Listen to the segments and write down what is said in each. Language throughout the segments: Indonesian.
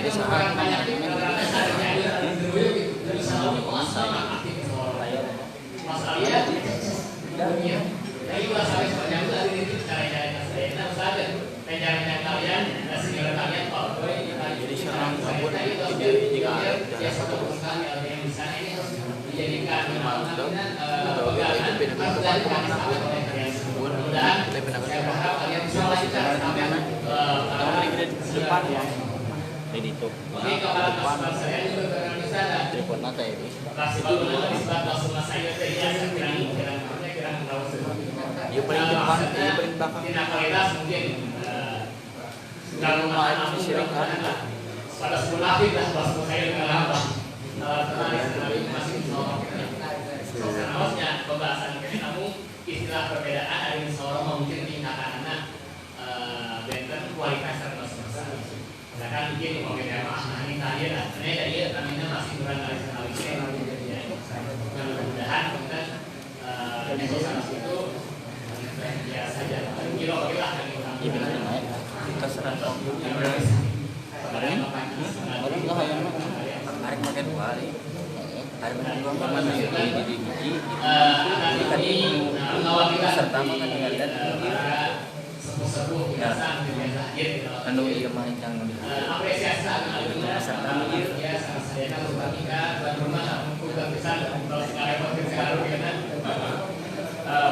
Jadi seorang kabur tidak jika satu dijadikan atau itu beda-beda kalian bisa lancar depan ya jadi itu oke kepala saya juga bisa telepon mata ini kasih bangunan di sebelah langsung saya kira-kira dia paling depan dia paling belakang tindak kualitas mungkin kalau main sering kan pada sekolah lah pas saya dengan apa tertarik masih seharusnya pembahasan ini namun istilah perbedaan dari seorang mungkin tingkatan anak benten kualitas serta semasa misalkan mungkin pembedaan makna ini tadi lah sebenarnya tadi namanya masih kurang dari sekali mudah-mudahan kita negosiasi itu ya saja kira lah iya benar kita serang kemarin nggak hayang hari makan dua hari hari makan dua mana di serta makan dengan dan anu iya mah yang apresiasi serta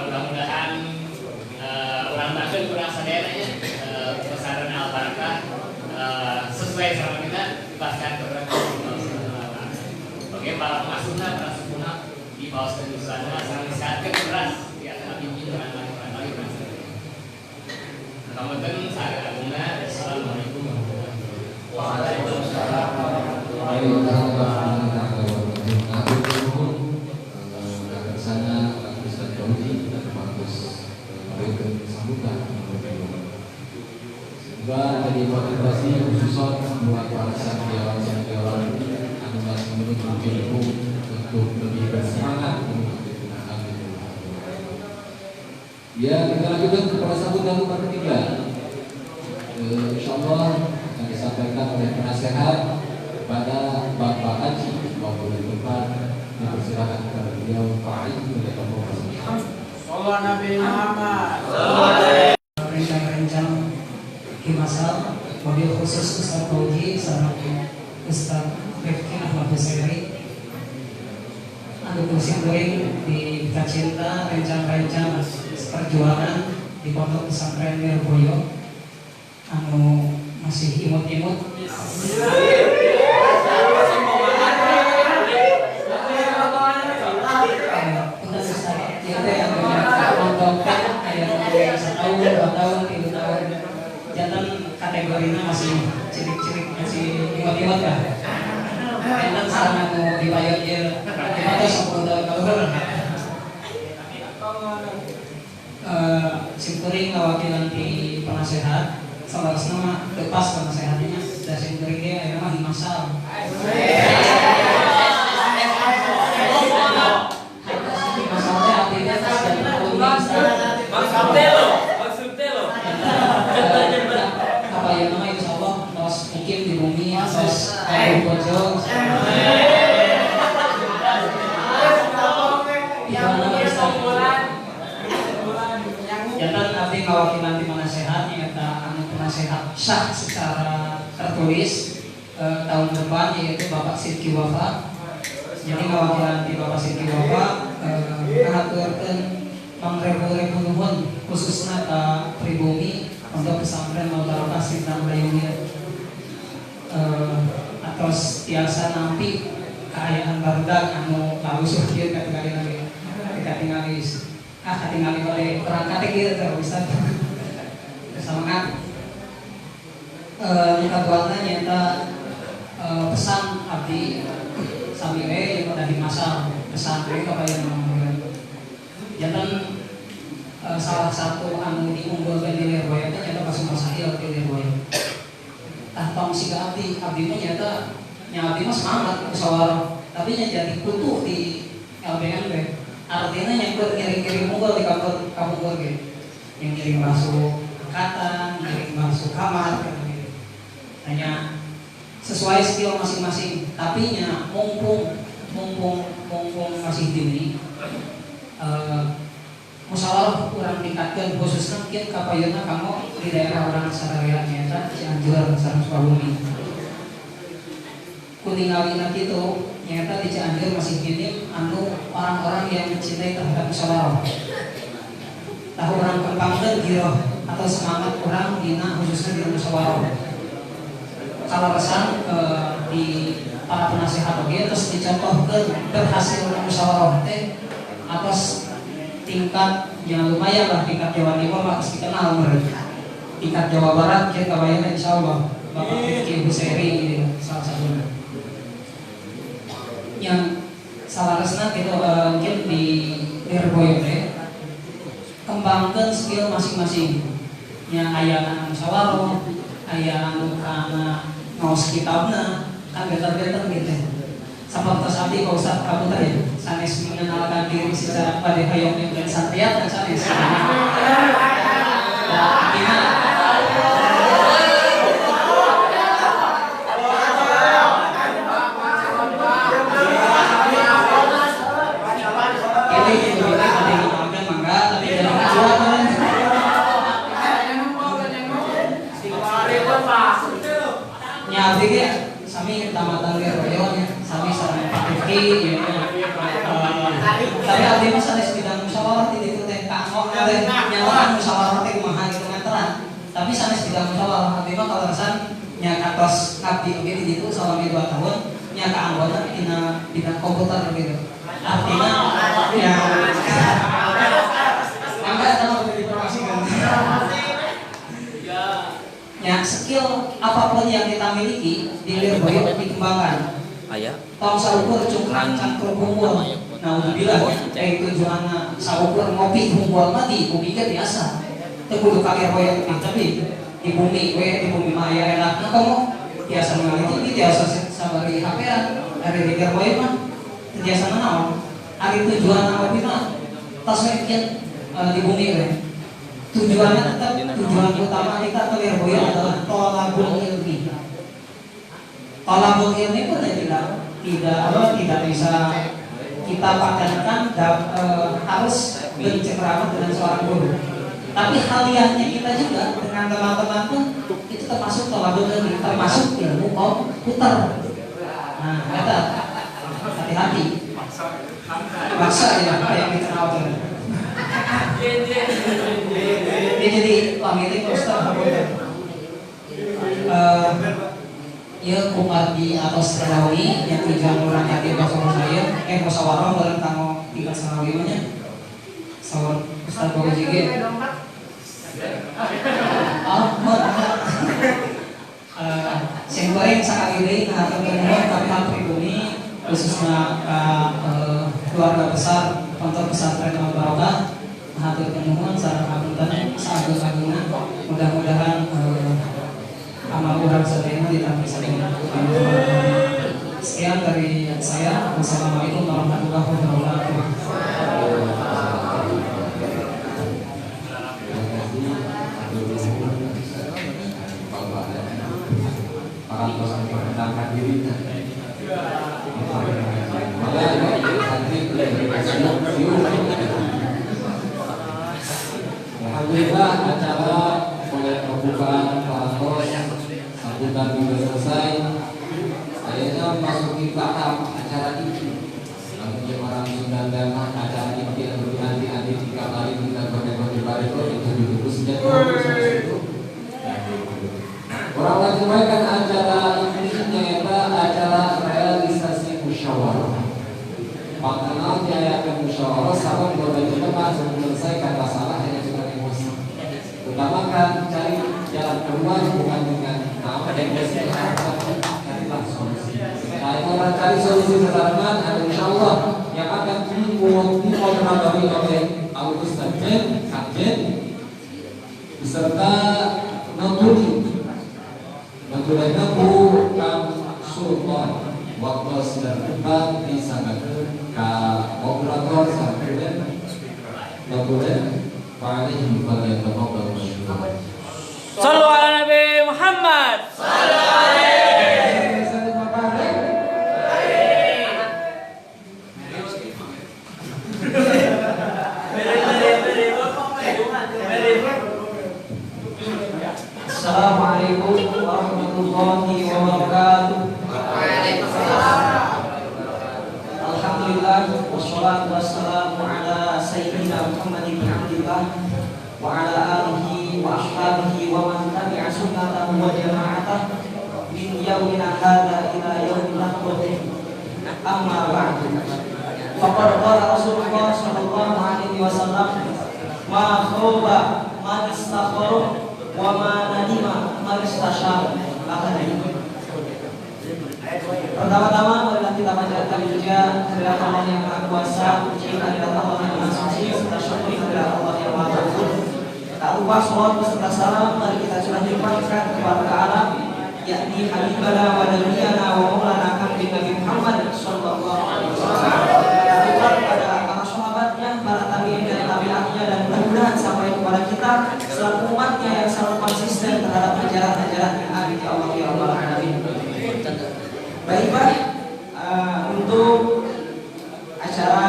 mudah-mudahan orang Banten kurang sadarnya pesanan Al-Barakah sesuai sama kita dipaskan kepada oke para pengasuhnya para sukunah di bawah kedudukan sangat disehatkan keras di atas ini dengan lagi kemudian saya agungnya assalamualaikum Waalaikumsalam warahmatullahi wabarakatuh. Sana Ustaz Jauzi dan Markus memberikan sambutan semoga jadi motivasi khusus buat para santriawan anu masih menuntut ilmu untuk lebih bersemangat menggunakan ilmu. Ya, kita lanjutkan kepada sambutan nomor 3. Insyaallah akan disampaikan oleh penasehat kepada Bapak Haji maupun depan dipersilakan kepada beliau Pak Ibu oleh Bapak Sallallahu Nabi Muhammad. Rencang-rencang Himasal mobil khusus Ustaz Fauji sama Ustaz Rifki Ahmad Husaini anu musim goreng di Cinta rencang-rencang perjuangan di Pondok Pesantren Nirboyo anu masih imut-imut kategorinya masih cilik-cilik masih imut-imut lah. Enak sama mau dibayar dia atau 10 tahun kalau simpuring ngawakilan di penasehat seharusnya lepas penasehatnya dan simpuring dia akhirnya mah himasal. Himasalnya artinya apa yang nama insya Allah terus mungkin di bumi terus di pojok jantan nanti kawakilan di penasehat yaitu anu penasehat sah secara tertulis tahun depan yaitu Bapak Sidki Wafa. Jadi kawakilan di Bapak Sidki Wafa mengaturkan mangrebu-rebu nuhun khususnya ke pribumi untuk pesantren Al-Barakah Sintang Bayungnya atas tiasa nampi keayaan barudak anu kausuh kieu katingali lagi katingali katingali oleh perangkat kieu teh Ustaz semangat kaduana nyata pesan abdi sami we yang pada di masa pesantren kabayang jantan salah satu anu diunggulkan di Lirboyo itu nyata pas masahil di Lirboyo. Tong si abdi mah nyata abdi mah semangat musyawarah, tapi nya jadi kutu di LBNB. Artinya yang ngiring-ngiring unggul di kampung gitu. Yang ngiring masuk angkatan, ngiring masuk kamar gitu. Hanya sesuai skill masing-masing. Tapi nya mumpung masih dini, musyawarah kurang tingkatkan khususnya mungkin kapayuna kamu di daerah orang Saraya nyata Cianjur sareng Sukabumi. Kuningalina gitu nyata di Cianjur masih minim anu orang-orang yang mencintai terhadap musyawarah. Tahu orang kembangkan giroh atau semangat orang dina khususnya di musyawarah. Kalau kesan di para penasehat oke terus dicontohkan berhasil musyawarah teh atas tingkat yang lumayan lah, tingkat Jawa Timur mah pasti kenal mereka. Tingkat Jawa Barat kita bayangkan insya Allah Bapak Fikri Huseri gitu, salah satunya. Yang salah resna gitu mungkin di Lirboyo kembangkan skill masing-masing. Yang ayah musyawarah, ayah kana ngaos kitabna kan bener-bener gitu. Sama tersabi Pak Ustaz kamu tadi sanes mengenalkan diri secara pada hayong dan santriat dan sanes. Sami tamatan Lirboyo sami sareng Pak Rifki tapi abdi mah sanes bidang musyawarah di ditu teh kanggo teh nyawa musyawarah teh kumaha gitu nganteran tapi sanes bidang musyawarah abdi mah kalasan nya katos abdi oge di ditu salami 2 tahun nya kaanggona dina bidang komputer gitu artinya ya mangga sama diinformasikan ya skill apapun yang kita miliki di Lirboyo dikembangkan. Tong saukur cungkrang cangkruk hunkul. Nah udah tujuanna saukur ngopi hunkul mah di bumi ke biasa. Teu kudu ka Lirboyo tapi di bumi mah aya enakna kamu biasa ngaliti biasa sabari HP-an dari di Lirboyo mah biasa naon. Ari tujuan ngopi mah tos kieu di bumi we. Tujuannya tetap tujuan utama kita ke Lirboyo adalah tolabul ilmi. Tolabul ilmi pun tidak bisa kita padankan harus bercengkrama dengan seorang guru. Tapi haliahnya kita juga dengan teman-teman pun itu termasuk tolabul ilmi, termasuk ilmu komputer. Nah, kata hati-hati. Maksa ya yang kita tahu. Jadi pamili Ustaz ya kumardi atau serawi yang tujuan orang yatim sama saya musyawarah bareng kanggo tingkat serawi mah nya sawan Ustaz Bogo Jige sing goreng sakali deui ngatur kemudian kami hal pribumi khususnya keluarga besar Pondok Pesantren Al Barokah hatur kemudian sareng hapunten saagung-agungna mudah-mudahan amal urang sadaya ditampi sadaya. Sekian dari saya. Wassalamualaikum warahmatullahi wabarakatuh. Alhamdulillah acara oleh pembukaan Pak sambutan juga selesai. Akhirnya masuki tahap acara ini. Bagi orang Sunda dan acara ini lebih nanti 3 kali kita berdiri itu dulu sejak orang lagi mainkan acara ini ternyata acara realisasi musyawarah. Pengenal diayakan musyawarah sama berbeda masuk menyelesaikan masalah hanya dengan emosi. Utamakan cari jalan keluar bukan dengan ada yang carilah solusi. Nah, orang cari solusi bersama ada insya Allah yang akan dikontribui oleh Al Ustaz Kajen beserta Notulenya Bu Kang Sultan waktu sedang depan di sana ke operator sampai Notulenya paling pada tempat Sallu ala Nabi Muhammad. Sallu alaihi. warahmatullahi wabarakatuh. Alhamdulillah wassalatu wassalamu ala sayyidina Muhammadin bin Abdillah wa ala alihi wa ashabihi wa man tabi'a sunnatahu wa jama'atahu min yaumina hadza ila yaumin naqbah. Amma ba'du. Faqad qala Rasulullah sallallahu alaihi wasallam ma khaba man istakhara wa ma nadima man istashara. Pertama-tama marilah kita panjatkan puja kepada Allah yang Maha Kuasa, puji kepada Allah yang Maha Suci, serta syukur kepada Allah yang Maha Ghafur. Tak lupa salawat beserta salam mari kita curahkan kepada alam, yakni habibana wa nabiyana wa maulana Nabi Muhammad sallallahu alaihi wasallam. Kepada para sahabatnya, para tabi'in dan tabi'atnya, dan mudah-mudahan sampai kepada kita selaku umatnya yang selalu konsisten terhadap ajaran-ajaran yang ada di Allah ya Rabbal Alamin. Baik Pak, untuk acara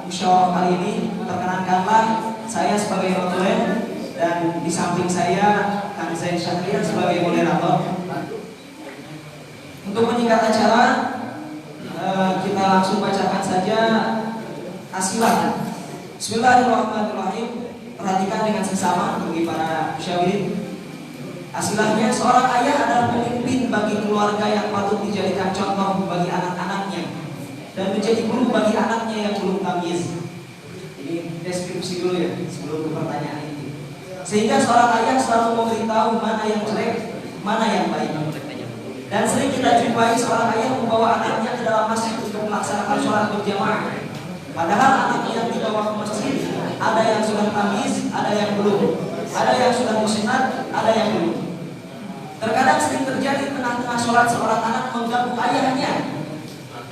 musyawarah kali ini perkenankanlah saya sebagai moderator dan di samping saya Kang Zain Syahrian sebagai moderator. Untuk menyingkat acara, kita langsung bacakan saja asilah. Bismillahirrahmanirrahim. Perhatikan dengan seksama bagi para musyawirin. Asilahnya, seorang ayah adalah pemimpin bagi keluarga yang patut dijadikan contoh bagi anak-anaknya dan menjadi guru bagi anaknya yang belum tamyiz. Ini deskripsi dulu ya sebelum ke pertanyaan ini. Sehingga seorang ayah selalu memberitahu mana yang jelek, mana yang baik. Dan sering kita jumpai seorang ayah membawa anaknya ke dalam masjid untuk melaksanakan sholat berjamaah. Padahal anaknya yang dibawa ke masjid ada yang sudah tamyiz, ada yang belum. Ada yang sudah musinat, ada yang belum. Terkadang sering terjadi tengah-tengah sholat seorang anak mengganggu ayahnya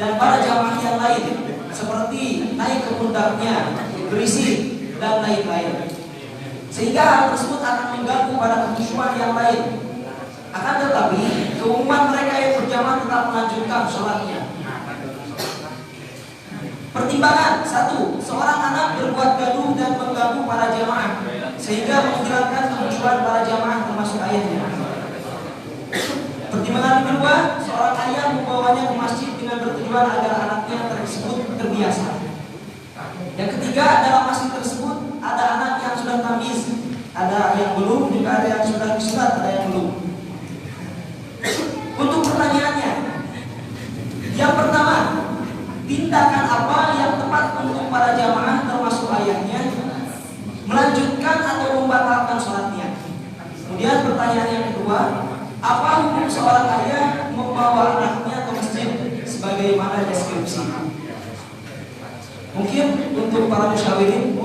dan para jamaah yang lain, seperti naik ke pundaknya, berisik, dan lain-lain. Sehingga hal tersebut akan mengganggu pada kekhusyuan yang lain. Akan tetapi, keumuman mereka yang berjamaah tetap melanjutkan sholatnya. Pertimbangan, 1. Seorang anak berbuat gaduh dan mengganggu para jamaah sehingga menghilangkan kekhusyuan para jamaah termasuk ayahnya. Pertimbangan kedua, seorang ayah membawanya ke masjid dengan bertujuan agar anaknya tersebut terbiasa. Yang ketiga, dalam masjid tersebut ada anak yang sudah tamyiz, ada yang belum, juga ada yang sudah disunat, ada yang belum. Untuk pertanyaannya, yang pertama, tindakan apa yang tepat untuk para jamaah termasuk ayahnya melanjutkan atau membatalkan sholatnya? Kemudian pertanyaan yang kedua, apa hukum seorang ayah membawa anaknya ke masjid sebagaimana deskripsi? Mungkin untuk para musyawirin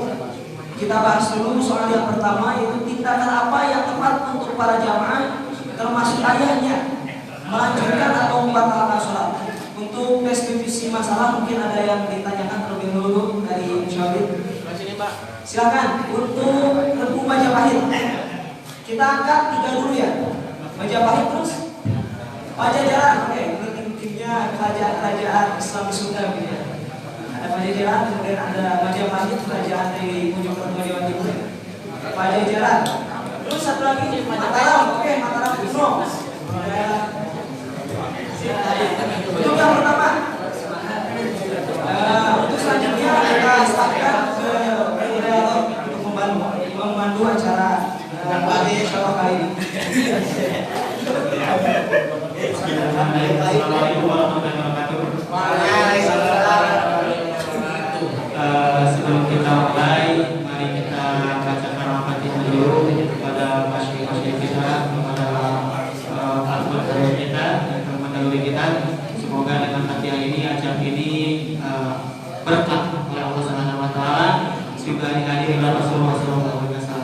kita bahas dulu soal yang pertama, yaitu tindakan apa yang tepat untuk para jamaah termasuk ayahnya melanjutkan atau membatalkan sholat. Untuk deskripsi masalah mungkin ada yang ditanyakan terlebih dahulu dari musyawir. Silakan. Untuk Rebu Majapahit kita angkat 3 dulu ya. Majapahit terus Pajajaran. Oke, timnya kerajaan Islam Sunda gitu ya. Ada Pajajaran, kemudian ada Majapahit, kerajaan dari Mojokerto Jawa Timur. Pajajaran. Terus satu lagi Mataram. Oke, Mataram Kuno. Untuk yang pertama, untuk selanjutnya kita stafkan ke moderator untuk memandu acara musyawarah kali ini. Assalamualaikum warahmatullahi wabarakatuh. Sebelum kita mulai, mari kita bacakan al-Fatihah dulu kepada masyayikh kita, kepada al-Fatihah kita, pendahulu kita. Semoga dengan Fatihah ini, acara ini berkah oleh Allah Subhanahu wa taala. Semoga dihadiri oleh Rasulullah sallallahu alaihi wasallam.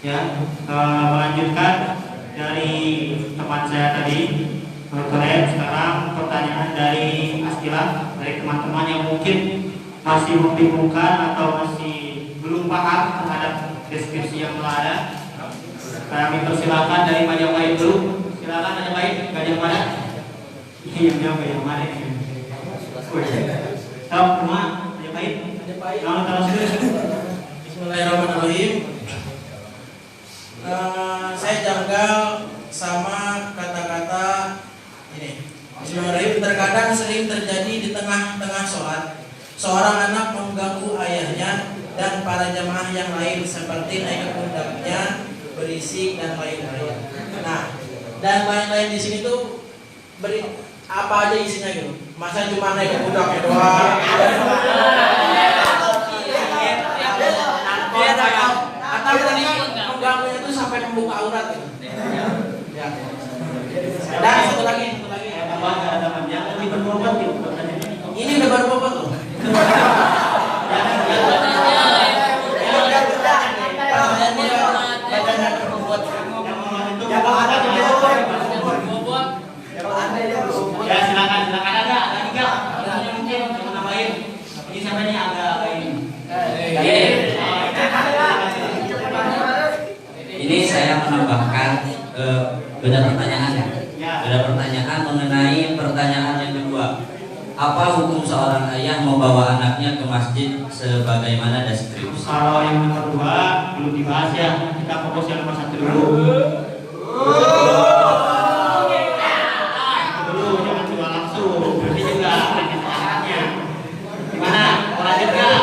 Ya, melanjutkan dari teman saya tadi, sekarang pertanyaan dari Askilah, dari teman-teman yang mungkin masih membingungkan atau masih belum paham terhadap deskripsi yang telah ada. Kami persilakan dari Majapahit dulu. Silakan ada baik Gajah Mada. Iya, Gajah Mada. Tahu semua ada baik. Kalau terus Bismillahirrahmanirrahim. Saya janggal sama kata-kata ini. Bismillahirrahmanirrahim. Terkadang sering terjadi di tengah-tengah sholat, seorang anak mengganggu ayahnya dan para jamaah yang lain seperti naik ke pundaknya, berisik dan lain-lain. Nah, dan lain-lain di sini tuh apa aja isinya gitu? Masa cuma naik ke pundaknya doang? Atau tadi mengganggunya tuh sampai membuka aurat gitu. Ya. Dan satu lagi. Ini udah baru bobot tuh. Ya silakan ada tiga yang nambahin. Ini siapa nih agak ini. Ini saya menambahkan beda pertanyaan ya. Beda pertanyaan mengenai pertanyaan yang kedua. Apa hukum seorang ayah membawa anaknya ke masjid sebagaimana deskripsi? Kalau yang nomor 2 belum dibahas ya, kita fokus yang nomor 1 dulu. Jangan cuma langsung, berarti juga ada caranya. Gimana? Mau lanjut nggak?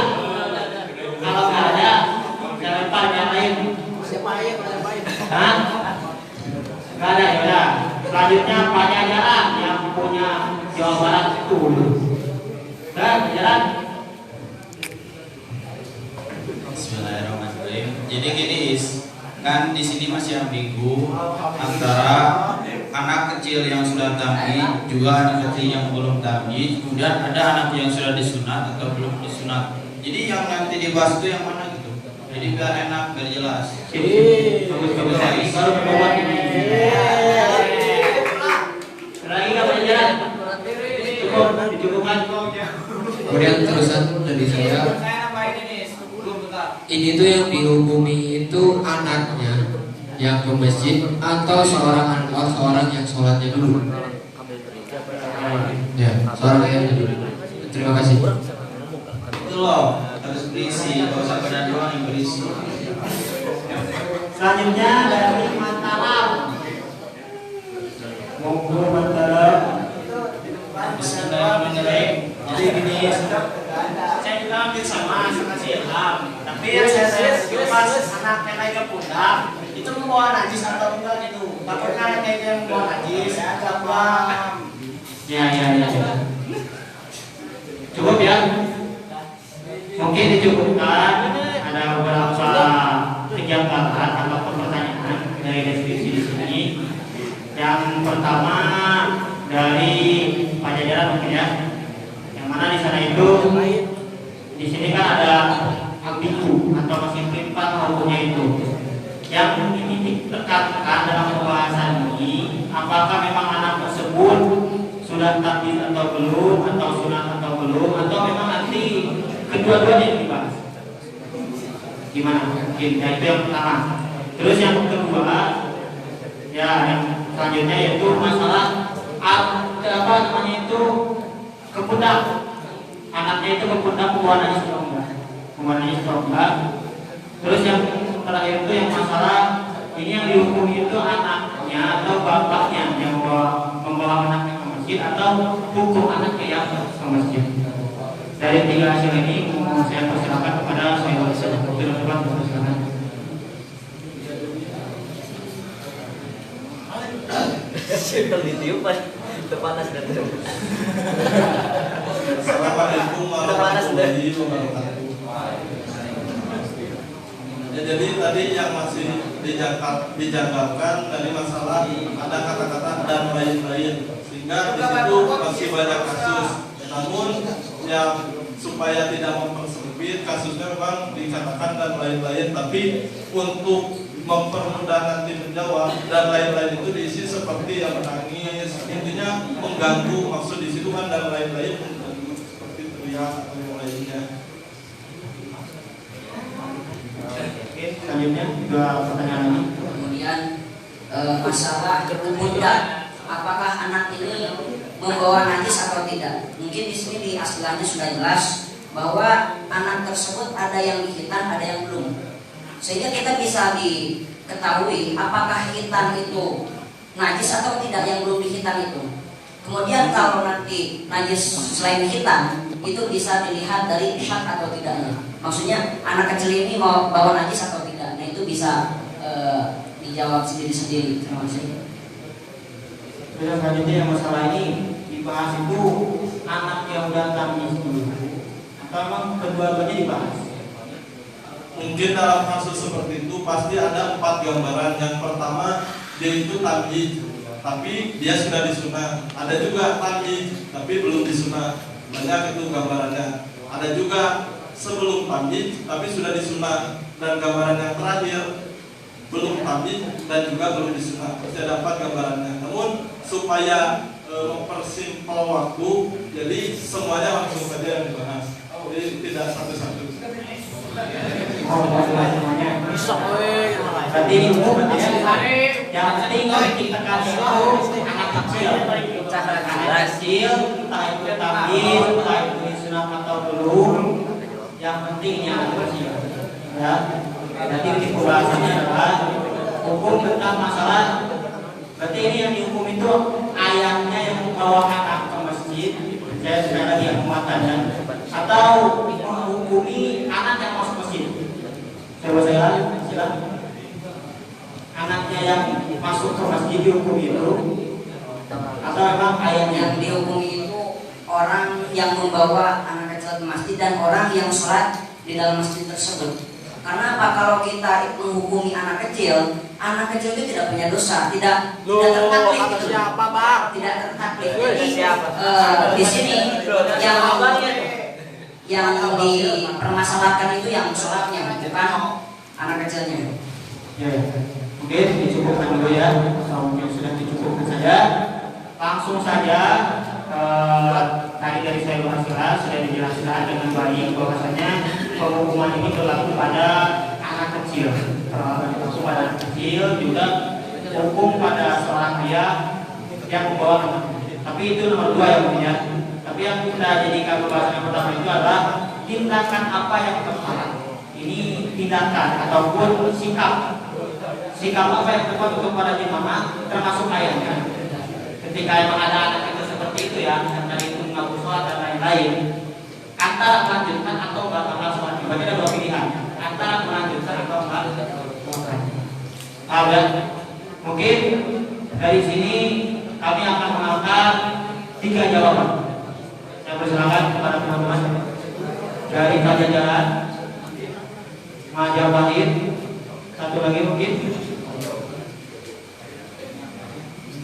Kalau nggak ada, saya lempar yang lain. Hah? Nggak ada, ya udah. Selanjutnya Pak Jajaran yang punya Jawa Barat itu. Dan Jajaran. Bismillahirrahmanirrahim. Jadi gini, kan di sini masih ambigu antara anak kecil yang sudah tamyiz juga anak kecil yang belum tamyiz, kemudian ada anak yang sudah disunat atau belum disunat. Jadi yang nanti dibahas itu yang mana gitu? Jadi biar enak, biar jelas. Bagus lagi. Baru berbuat ini. Lagi nggak berjalan. Cukup, dicukupkan. Kemudian terusan dari saya, ini tuh yang dihukumi itu anaknya yang ke masjid atau seorang yang sholatnya dulu. Ya, seorang ayahnya dulu. Terima kasih. Itu loh, harus berisi, kalau usah pada doang yang berisi. Selanjutnya dari Mataram. Monggo Mataram. Bismillahirrahmanirrahim. Jadi gini, saya juga hampir sama si Ilham. Tapi yang saya pas anaknya naik ke pundak, itu membawa najis atau enggak gitu. Takutnya anaknya itu yang membawa najis. Ya. Cukup ya. Mungkin dicukupkan. Ada beberapa kejanggalan atau pertanyaan dari deskripsi di sini. Yang pertama dari Pak Jajaran mungkin ya. Yang mana di sana itu di sini kan ada ambigu atau masih privat hukumnya itu. Yang ini ditekankan dalam pembahasan ini, apakah memang anak tersebut sudah tamyiz atau belum, atau sunat atau belum, atau memang nanti kedua-duanya yang dibahas. Gimana? Mungkin ya, itu yang pertama. Terus yang kedua, ya yang selanjutnya yaitu masalah apa namanya itu kepundak. Anaknya itu kepundak membawa najis atau enggak. Terus yang terakhir itu yang masalah ini yang dihukumi itu anaknya atau bapaknya yang membawa anaknya ke masjid atau hukum anaknya yang ke masjid. Dari tiga hasil ini saya persilakan kepada saya teman-teman persilakan. Kalau ditiup itu panas dan Assalamualaikum warahmatullahi wabarakatuh. Ya, jadi tadi yang masih dijanggalkan dari masalah ada kata-kata dan lain-lain, sehingga di situ masih banyak kasus. Namun yang supaya tidak mempersempit kasusnya memang dikatakan dan lain-lain, tapi untuk mempermudah nanti menjawab dan lain-lain itu diisi seperti yang menangis, intinya mengganggu, maksud di situ kan dan lain-lain seperti teriak atau yang lainnya. Oke, selanjutnya juga pertanyaan ini. Kemudian masalah bunda, apakah anak ini membawa najis atau tidak. Mungkin di sini di aslinya sudah jelas bahwa anak tersebut ada yang dihitan, ada yang belum, sehingga kita bisa diketahui apakah hitan itu najis atau tidak yang belum dihitan itu. Kemudian kalau nanti najis selain hitan itu bisa dilihat dari syak atau tidaknya. Maksudnya anak kecil ini mau bawa najis atau tidak. Nah itu bisa dijawab sendiri-sendiri. Terima kasih. Selanjutnya yang masalah ini dibahas itu anak yang udah tamyiz dulu atau memang kedua-duanya dibahas? Mungkin dalam kasus seperti itu pasti ada 4 gambaran. Yang pertama dia itu tamyiz tapi dia sudah disunat. Ada juga tamyiz tapi belum disunat. Banyak itu gambarannya. Ada juga sebelum tamyiz tapi sudah disunat. Dan gambaran yang terakhir belum tamyiz dan juga belum disunat. Pasti ada 4 gambarannya. Namun supaya mempersimpel waktu, jadi semuanya langsung saja yang dibahas. Jadi tidak satu-satu. Oh, semuanya. Berarti ini umum ya. Yang penting ditekan itu anak kecil, entah itu tamyiz, entah itu disunat atau belum. Yang penting ini anak kecil. Ya. Jadi pembahasannya adalah hukum tentang masalah. Berarti ini yang dihukum itu ayahnya yang membawa anak ke masjid. Saya sudah tadi yang mematanya. Atau menghukumi anak yang masuk masjid. Coba saya silakan. Anaknya yang masuk ke masjid dihukum itu atau memang ayahnya yang dihukum itu orang yang membawa anak kecil ke masjid dan orang yang sholat di dalam masjid tersebut. Karena apa? Kalau kita menghukumi anak kecil itu tidak punya dosa, tidak tertaklif gitu. Siapa, Bang? Tidak tertaklif. Jadi di sini yang dipermasalahkan itu yang sholatnya, bukan anak kecilnya. Ya, mungkin dicukupkan dulu ya. Mungkin sudah dicukupkan saja. Langsung saja tadi dari saya jelas sudah dijelaskan dengan baik bahwasanya penghukuman ini berlaku pada anak kecil. Langsung pada anak kecil juga hukum pada seorang ayah yang membawa anak. Tapi itu nomor 2 yang punya. Tapi yang kita jadikan pembahasan yang pertama itu adalah tindakan apa yang tepat. Ini tindakan ataupun sikap apa yang tepat untuk pada jemaah termasuk ayahnya. Ketika memang ada anak itu seperti itu ya, dari itu mengaku sholat dan lain-lain, antara melanjutkan atau batalkan sholat. Berarti ada 2 pilihan, antara melanjutkan atau batalkan. Ya? Mungkin dari sini kami akan mengangkat 3 jawaban. Saya persilakan kepada teman-teman dari Pajajaran, Majapahit, satu lagi mungkin,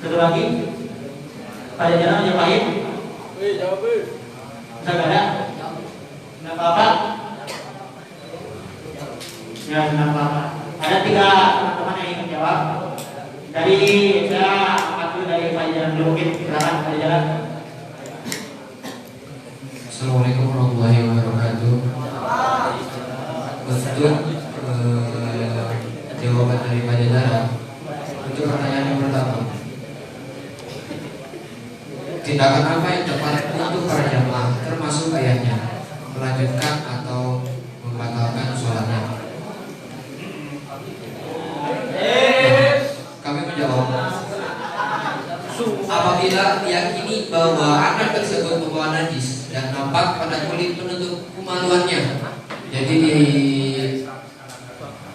satu lagi. Pajajaran Majapahit. Jawab. Bisa gak ada? Kenapa apa? Ya, kenapa apa? Ada 3 teman-teman yang ingin jawab. Dari saya ambil dari Pajajaran dulu mungkin. Silakan Pajajaran. Assalamualaikum warahmatullahi wabarakatuh. Betul jawaban dari Pajajaran untuk pertanyaan yang pertama. Tindakan apa yang tepat untuk para jamaah termasuk ayahnya, melanjutkan atau membatalkan sholatnya? Kami menjawab, apabila diyakini bahwa anak tersebut membawa najis dan nampak pada kulit penutup kemaluannya, jadi di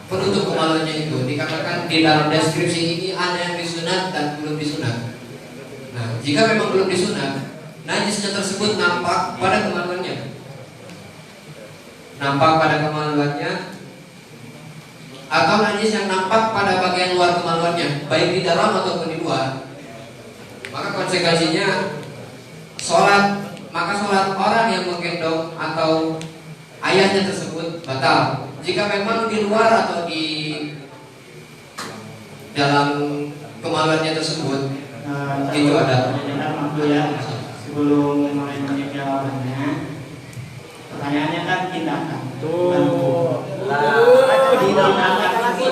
penutup kemaluannya itu dikatakan di dalam deskripsi ini ada yang disunat dan belum disunat. Nah, jika memang belum disunat, najisnya tersebut nampak pada kemaluannya, atau najis yang nampak pada bagian luar kemaluannya, baik di dalam ataupun di luar, maka konsekuensinya sholat orang yang menggendong atau ayahnya tersebut batal. Jika memang di luar atau di dalam kemaluannya tersebut itu ada. Ya, sebelum mulai jawabannya, pertanyaannya kan tindakan. Tindakan itu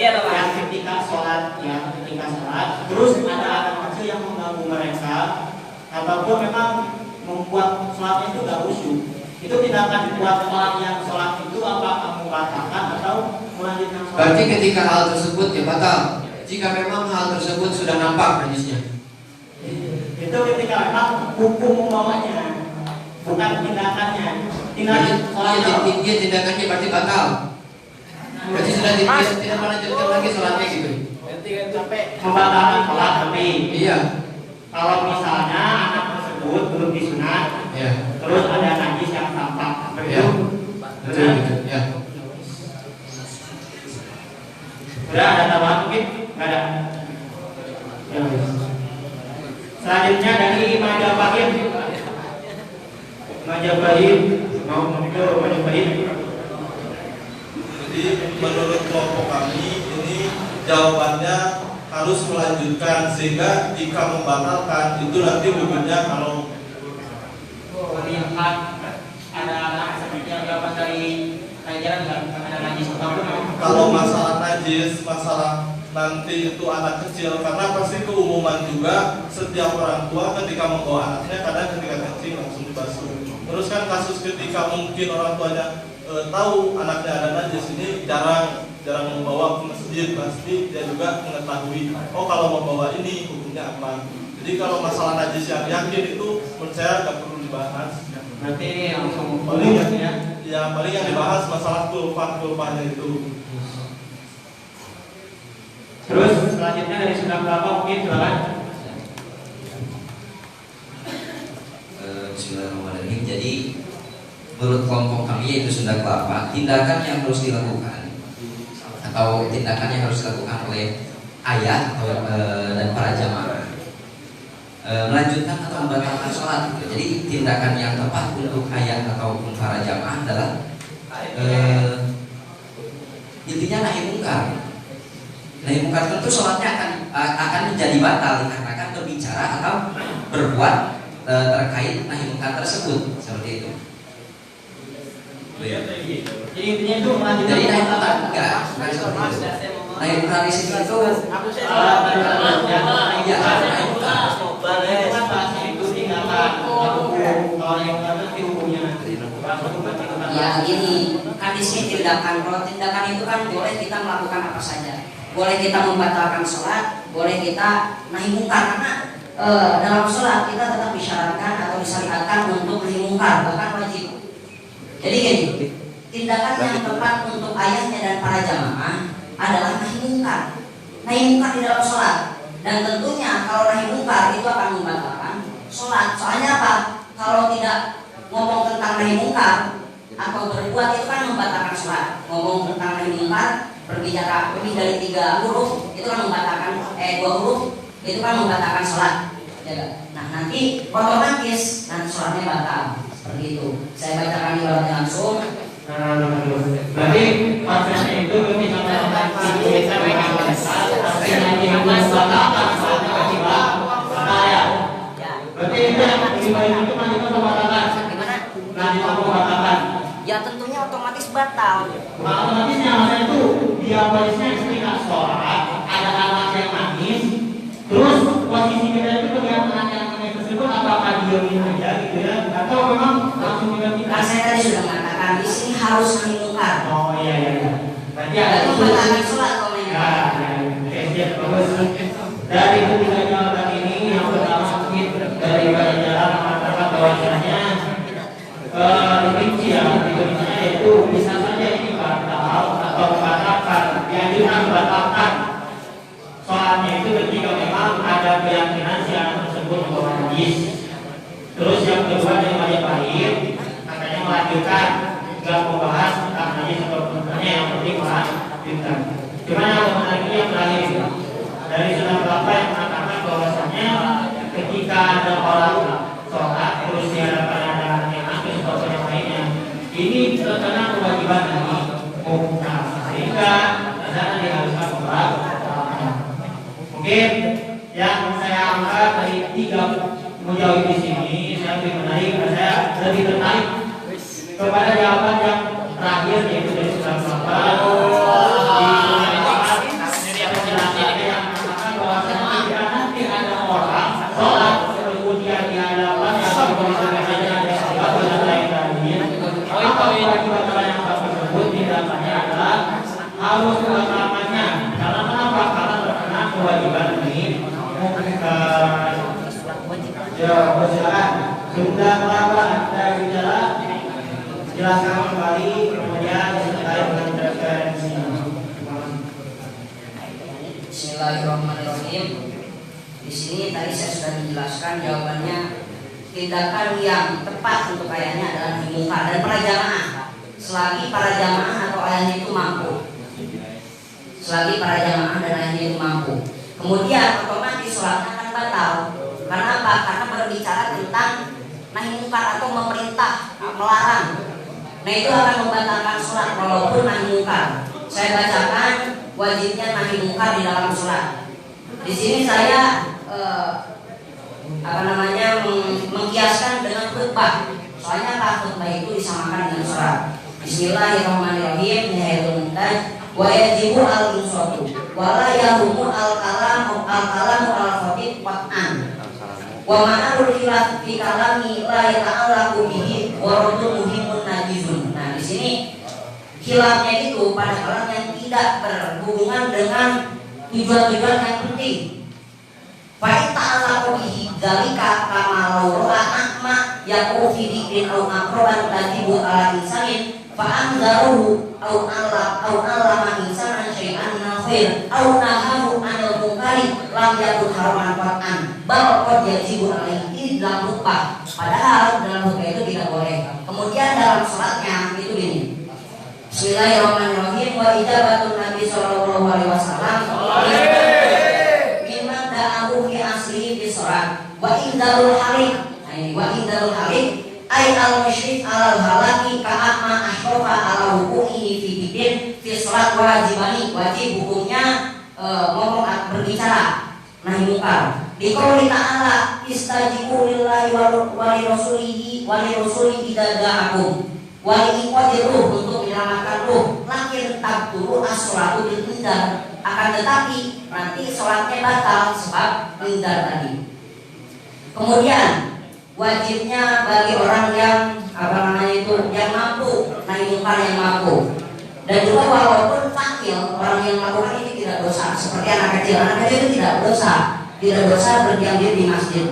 adalah yang ketika sholat ya terus ada anak kecil yang mengganggu mereka ataupun memang membuat sholatnya itu gak khusyuk, itu tindakan buat orang yang sholat itu apakah membatalkan atau melanjutkan sholat? Berarti ketika hal tersebut ya batal. Jika memang hal tersebut sudah nampak najisnya. Itu ketika memang hukum membawanya, bukan tindakannya. Tindakan sholatnya. Dia tindakannya berarti batal. Berarti sudah tidak melanjutkan lagi sholatnya gitu. Membatalkan sholat tapi. Iya. Kalau misalnya anak tersebut belum disunat, Iya. terus ada najis yang tampak, Iya. Betul. Ya. Sudah ada tambahan mungkin? Nggak ada. Ya. Selanjutnya dari Majapahit. Jadi menurut kelompok kami ini jawabannya harus melanjutkan, sehingga jika membatalkan itu nanti hukumnya kalau melihat ada jawaban dari ajaran nggak ada najis apapun. kalau masalah najis, masalah nanti itu anak kecil, karena pasti keumuman juga setiap orang tua ketika membawa anaknya kadang ketika kencing langsung dibasuh. Terus kan kasus ketika mungkin orang tuanya tahu anaknya ada najis, ini jarang membawa ke masjid, pasti dia juga mengetahui oh kalau membawa ini hukumnya apa. Jadi kalau masalah najis yang yakin itu menurut saya nggak perlu dibahas. Nanti langsung Paling paling yang dibahas masalah kulpah-kulpahnya itu. Terus selanjutnya dari sudah berapa mungkin silakan. Bismillahirrahmanirrahim. Jadi menurut kelompok kami yaitu Sunda Kelapa, tindakan yang harus dilakukan atau tindakan yang harus dilakukan oleh ayah atau dan para jamaah melanjutkan atau membatalkan sholat. Jadi tindakan yang tepat untuk ayah ataupun para jamaah adalah intinya nahi mungkar. Nahi mungkar tentu sholatnya akan menjadi batal dikarenakan berbicara atau berbuat terkait nahi mungkar tersebut, seperti itu. Jadi intinya itu melanjutkan. Jadi nahi mungkar enggak seperti itu. Nahi mungkar di sini itu Ya gini, kan di sini tindakan. Kalau tindakan itu kan boleh kita melakukan apa saja. Boleh kita membatalkan sholat, boleh kita nahi mungkar. Karena dalam sholat kita tetap disyaratkan atau disyariatkan untuk nahi mungkar, bahkan wajib. Jadi gini, tindakan yang tepat untuk ayahnya dan para jamaah adalah nahi mungkar. Nahi mungkar di dalam sholat. Dan tentunya kalau nahi mungkar itu akan membatalkan sholat. Soalnya apa? Kalau tidak ngomong tentang nahi mungkar atau berbuat itu kan membatalkan sholat. Ngomong tentang nahi mungkar, berbicara lebih dari 3 huruf itu kan membatalkan 2 huruf itu kan membatalkan sholat. Nah nanti otomatis nanti sholatnya batal. Seperti itu. Saya bacakan di bawahnya langsung. Berarti maksudnya itu ketika berarti itu yang itu membatalkan. Ya tentunya otomatis batal. Nah, otomatisnya maksudnya itu dia posisinya ketika sholat ada anak yang nangis, terus posisi kita itu dengan anak yang nangis tersebut apakah diamin aja gitu ya, atau memang langsung kita? Saya tadi sudah mengatakan di sini harus nahi mungkar. Oh iya. Berarti Ada ada membatalkan sholat kalau ya, bagus. Dari ketiga jawaban ini yang pertama mungkin dari jalan mengatakan bahwasanya rinciannya itu bisa saja ini batal atau membatalkan, dianjurkan membatalkan sholatnya itu ketika memang ada keyakinan si anak tersebut membawa najis. Terus yang kedua dari Majapahit katanya melanjutkan, nggak membahas tentang najis atau bukannya, yang penting melanjutkan. Cuma yang lagi yang terakhir dari Sunan Kelapa yang mengatakan bahwasanya ketika ada orang sholat terus di hadapan ada yang nangis atau yang lainnya, ini terkena kewajiban dari mungkar sehingga jangan diharuskan sholat. Mungkin yang saya angkat dari 3 mujawab di sini, saya lebih menarik, saya lebih tertarik kepada jawaban yang terakhir yaitu dari Sunan Kelapa. Di penjelasan yang mengatakan bahwa tidak Ya, silakan. Sudah berapa Anda bicara? Jelaskan kembali, kemudian terkait dengan referensi. Bismillahirrahmanirrahim. Di sini tadi saya sudah menjelaskan jawabannya. Tindakan yang tepat untuk ayahnya adalah mungkar dan para jamaah. Selagi para jamaah atau ayahnya itu mampu. Selagi para jamaah dan ayahnya itu mampu. Kemudian otomatis sholatnya akan batal. Karena apa? Karena berbicara tentang nahi mungkar atau memerintah, melarang. Nah itu akan membatalkan sholat walaupun nahi mungkar. Saya bacakan wajibnya nahi mungkar di dalam sholat. Di sini saya mengkiaskan dengan khutbah. Soalnya khutbah itu disamakan dengan sholat. Bismillahirrahmanirrahim. Wa yajibu al-insatu wa la yahumu al-kalamu al-khatib qat'an. Wa ma'arul khilaf fi kalami la yata'allaqu bihi wa ruddu muhimun najizun. Nah, di sini khilafnya itu pada kalam yang tidak berhubungan dengan tujuan-tujuan yang penting. Fa ta'allaqu bihi dzalika kama law ra'a a'ma yaqu fi dhikrin aw aqraban tajibu ala insanin fa anzaruhu aw allama insanan syai'an nafir aw nahahu 'anil munkari lam yakun haraman qat'an bal qad yajibu alaihi dalam khutbah. Padahal dalam khutbah itu tidak boleh. Kemudian dalam salatnya itu gini. Bismillahirrahmanirrahim. Wa ijabatun Nabi sallallahu alaihi wasallam mimman da'ahu fi aslihi fi salat wa indalul halik. Wa indalul halik ay al-musyrik alal halaki ka'atma ashrofa ala hukumihi fi bidin fi sholat wajibani. Wajib hukumnya ngomong berbicara nahi mungkar. Di qouli ta'ala istajibu lillahi wa li rasulihi idza da'akum wa li iqadiruh, untuk menyelamatkan ruh. Lakin tabtulu as-sholatu bil indar, akan tetapi nanti sholatnya batal sebab indar tadi. Kemudian wajibnya bagi orang yang yang mampu, nahi mungkar yang mampu. Dan juga walaupun fakir, orang yang melakukan ini tidak dosa. Seperti anak kecil itu tidak dosa berdiam diri di masjid.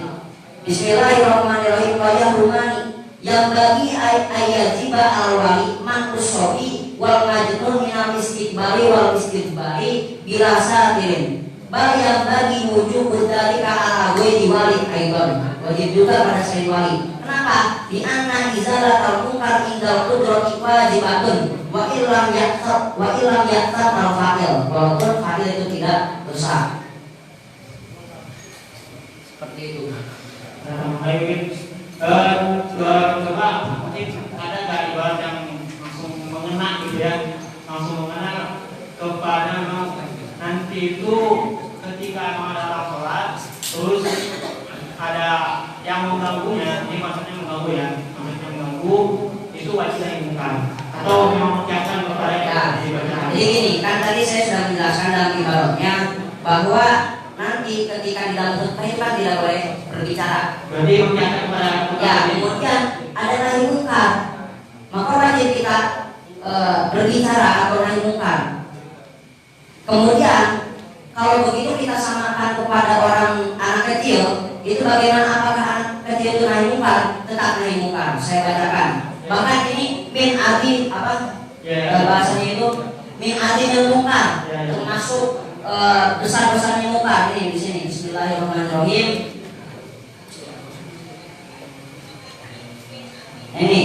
Bismillahirrahmanirrahim. Wa yahumani yang bagi ayajiba al-wali man usofi wal majnun minal istiqbali wal istiqbali bila satirin. Bal yang bagi wujud dzalika ala wali aidan. Wajib juga pada selain wali. Kenapa? Di anna izalatul munkar indal qudrati wajibatun wa illam yaqtab al fa'il. Walaupun fa'il itu tidak dosa. Seperti itu. Coba mungkin ada nggak ibarat yang langsung mengena gitu ya, langsung mengena kepada nanti itu ketika ada sholat terus ada yang mengganggunya, ini maksudnya mengganggu ya, itu wajib nahi mungkar atau memang mengiakan kepada yang dibacakan. Jadi gini, kan tadi saya sudah menjelaskan dalam ibaratnya bahwa nanti ketika di dalam khutbah tidak boleh berbicara. Berarti mengiakan kepada ya, kemudian ada nahi mungkar, maka wajib kita berbicara atau nahi mungkar. Kemudian kalau begitu kita samakan kepada anak kecil, itu bagaimana, apakah anak kecil itu nahi mungkar? Tetap nahi mungkar. Saya bacakan. Bahkan ini min adi bahasanya itu min adi dan mungkar, termasuk besar-besarnya mungkar. Ini di sini. Bismillahirrahmanirrahim. Ini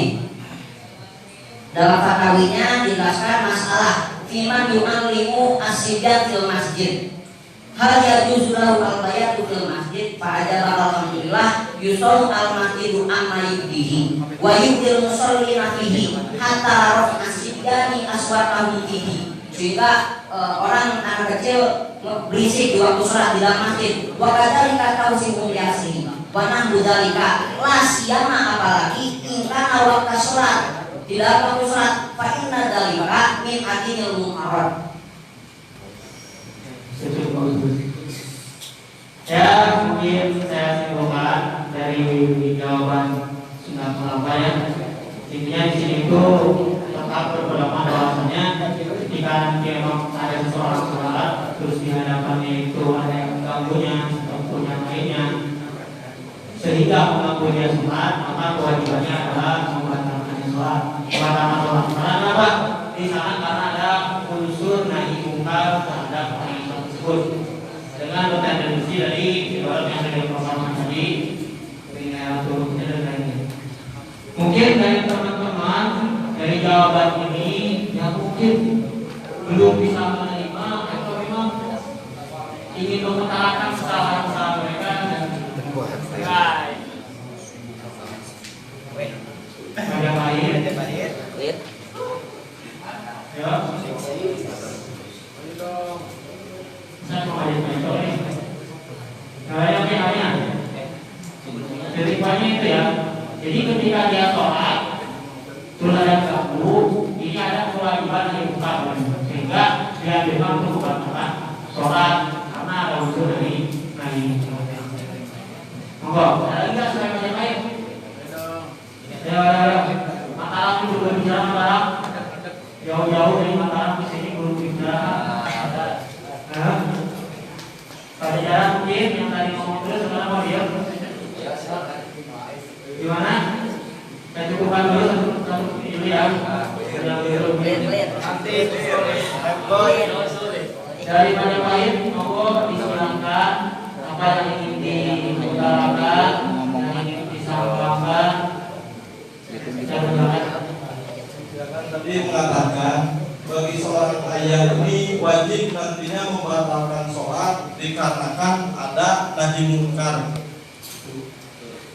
dalam fatawinya dijelaskan masalah fiman yu'allimu as-sibyan fil masjid. Hal yajuzu lahu al-bayatu fil masjid fa ajaba alhamdulillah yusallu al-masjidu amma yubdihi wa yubdil musallina fihi hatta rafa as-sibyani aswatahum fihi. Sehingga orang anak kecil berisik di waktu sholat di dalam masjid. Wa kadzalika tawsihum li aslihi wa nahdu dzalika la siyama, apalagi ingkana waqta sholat, di dalam waktu sholat, fa inna dzalika min adinil muharram. Ya, mungkin saya simpulkan dari jawaban sudah mengapa ya. Intinya di sini itu tetap berpendapat bahwasanya ketika nanti memang ada seseorang sholat terus di hadapannya itu ada yang mengganggunya ataupun yang lainnya, sehingga mengganggu dia sholat, maka kewajibannya adalah membatalkan sholat. Membatalkan sholat. Karena apa? Di sana karena ada unsur nahi mungkar terhadap orang tersebut. Dengan bertendensi dari ibarat yang saya informasikan tadi, dengan turunnya dan lainnya. Mungkin dari teman-teman dari jawaban ini yang mungkin belum bisa menerima atau memang ingin mengutarakan kesalahan-kesalahan mereka dan yang lain, ya. Saya mau ajak contoh nih. Nah, yang lainnya, ceritanya itu ya. Jadi ketika dia sholat, terus ada ganggu, ini ada kewajiban yang bukan, sehingga dia memang untuk membatalkan sholat karena ada unsur dari nahi. Monggo, ada lagi selain yang lain? Ya, Mataram itu berbicara Mataram, jauh-jauh dari Mataram ke sini belum bicara. Pada jalan mungkin yang tadi ngomong terus sekarang mau diam. Gimana? Saya cukupkan dulu satu ini ya. Dari Majapahit, monggo disilahkan apa yang ingin diutarakan, yang ingin disampaikan. Tadi mengatakan bagi seorang ayah ini wajib nantinya membatalkan sholat dikarenakan ada nahi mungkar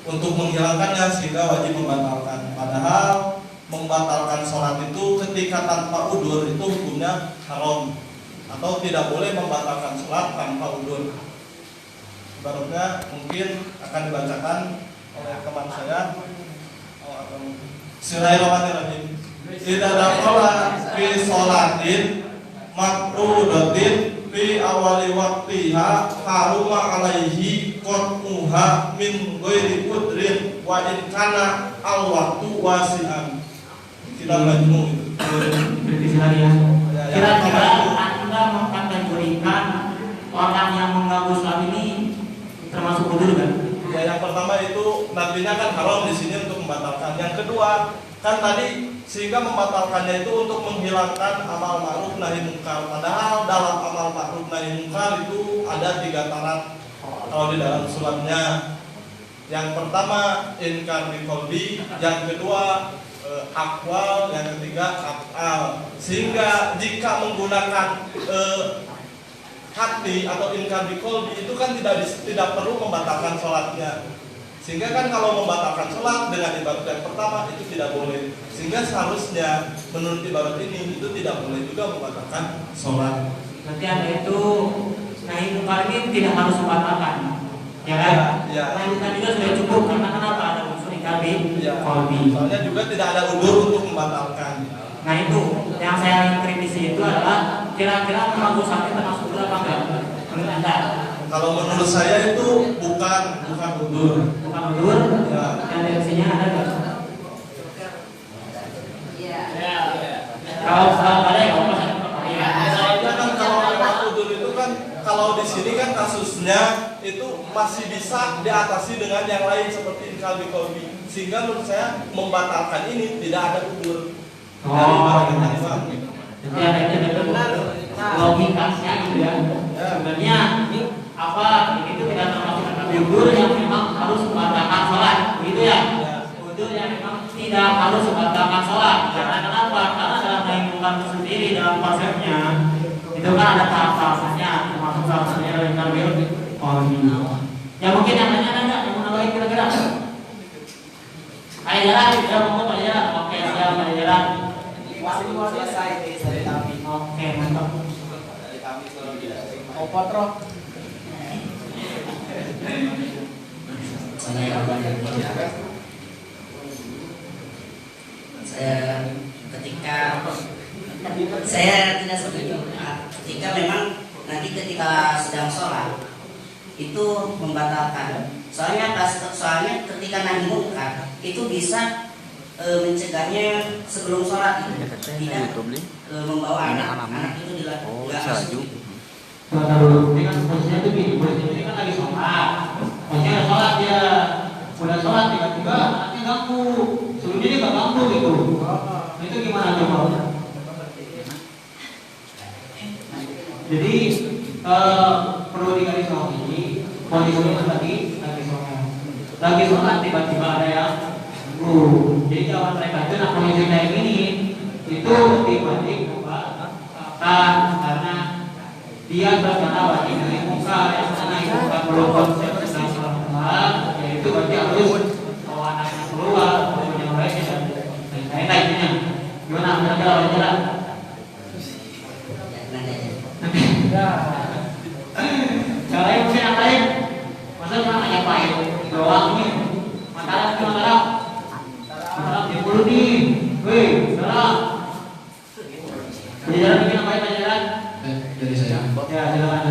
untuk menghilangkannya sehingga wajib membatalkan. Padahal membatalkan sholat itu ketika tanpa udur itu hukumnya haram atau tidak boleh membatalkan sholat tanpa udur. Ibaratnya mungkin akan dibacakan oleh teman saya. Bismillahirrahmanirrahim. Tidak ada sholat fi sholatin makrudatin fi awali waktiha haruma alaihi qat'uha min ghairi udrin wa in kana al waktu wasi'an. Kita majmu itu. Kira-kira Anda mengkategorikan orang yang mengganggu sholat ini termasuk udur kan? Ya, yang pertama itu nantinya kan haram di sini untuk membatalkan. Yang kedua kan tadi sehingga membatalkannya itu untuk menghilangkan amal ma'ruf nahi mungkar. Padahal dalam amal ma'ruf nahi mungkar itu ada 3 syarat kalau di dalam suratnya. Yang pertama inkar biqauli, yang kedua aqwal, yang ketiga af'al. Sehingga jika menggunakan hati atau inkar biqauli itu kan tidak perlu membatalkan sholatnya. Sehingga kan kalau membatalkan sholat dengan ibarat yang pertama itu tidak boleh. Sehingga seharusnya menurut ibarat ini itu tidak boleh juga membatalkan sholat. Berarti Anda itu nahi mungkar ini tidak harus membatalkan, ya kan? Ya. Lanjutan juga sudah cukup karena kenapa ada unsur inkar biqauli. Soalnya juga tidak ada udur untuk membatalkan. Nah itu yang saya kritisi itu adalah kira-kira mengganggu sholat termasuk udur apa enggak? Menurut Anda? Kalau menurut saya itu bukan udur. Bukan udur? Ya. Yang definisinya ada nggak? Iya. Kalau ada ya, Soalnya kan kalau lewat udur itu kan kalau di sini kan kasusnya itu masih bisa diatasi dengan yang lain seperti inkar biqauli. Sehingga menurut saya membatalkan ini tidak ada udur. Jadi ada logikanya gitu ya. Sebenarnya apa itu tidak termasuk udur yang memang harus membatalkan sholat, begitu ya? Udur yang memang tidak harus membatalkan sholat. Karena kenapa? Karena dalam nahi mungkar sendiri dalam konsepnya itu kan ada tahap-tahapannya, termasuk salah satunya dari inkar biqauli. Ya mungkin yang lainnya ada nggak yang mau nambahin kira-kira? Ada jalan, ya mau ada jalan. Oke, siap ada jalan. Oke, mantap. Saya tidak setuju ketika memang nanti ketika sedang sholat itu membatalkan. Soalnya ketika nahi mungkar itu bisa mencegahnya sebelum sholat itu tidak membawa anak itu tidak masuk. Ini kan posisinya itu gini, posisinya ini kan lagi sholat. Maksudnya sholat dia ganggu, sebelumnya dia nggak ganggu gitu. Nah, itu gimana coba? Jadi perlu digarisbawahi kondisinya lagi sholat tiba-tiba ada yang jadi jawaban mereka itu nah kondisi kayak gini itu dibanding karena dia berkata wajib dari muka yang mana itu bukan perlu konsep sedang sholat yaitu berarti harus bawa anaknya keluar yang lainnya dan lain-lainnya. Gimana mereka jalan-jalan? Yang lain mungkin yang lain masa cuma hanya pahit doang nih Mataram dia dulu nih weh salah penjajaran bikin apa ya penjajaran dari saya ya jalan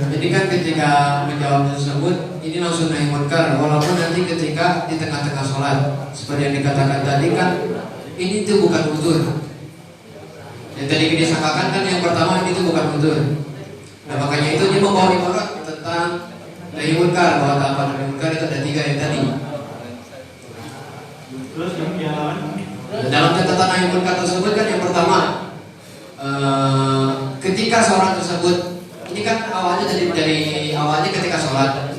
jadi kan ketika menjawab tersebut ini langsung naik munkar walaupun nanti ketika di tengah-tengah sholat seperti yang dikatakan tadi kan ini tuh bukan udzur. Yang tadi disangkakan kan yang pertama itu bukan udzur. Nah makanya itu dia membawa ibarat tentang nahi munkar bahwa apa nahi munkar itu ada 3 yang tadi. Terus yang dalam catatan nahi munkar tersebut kan yang pertama ketika seorang tersebut ini kan awalnya dari awalnya ketika sholat.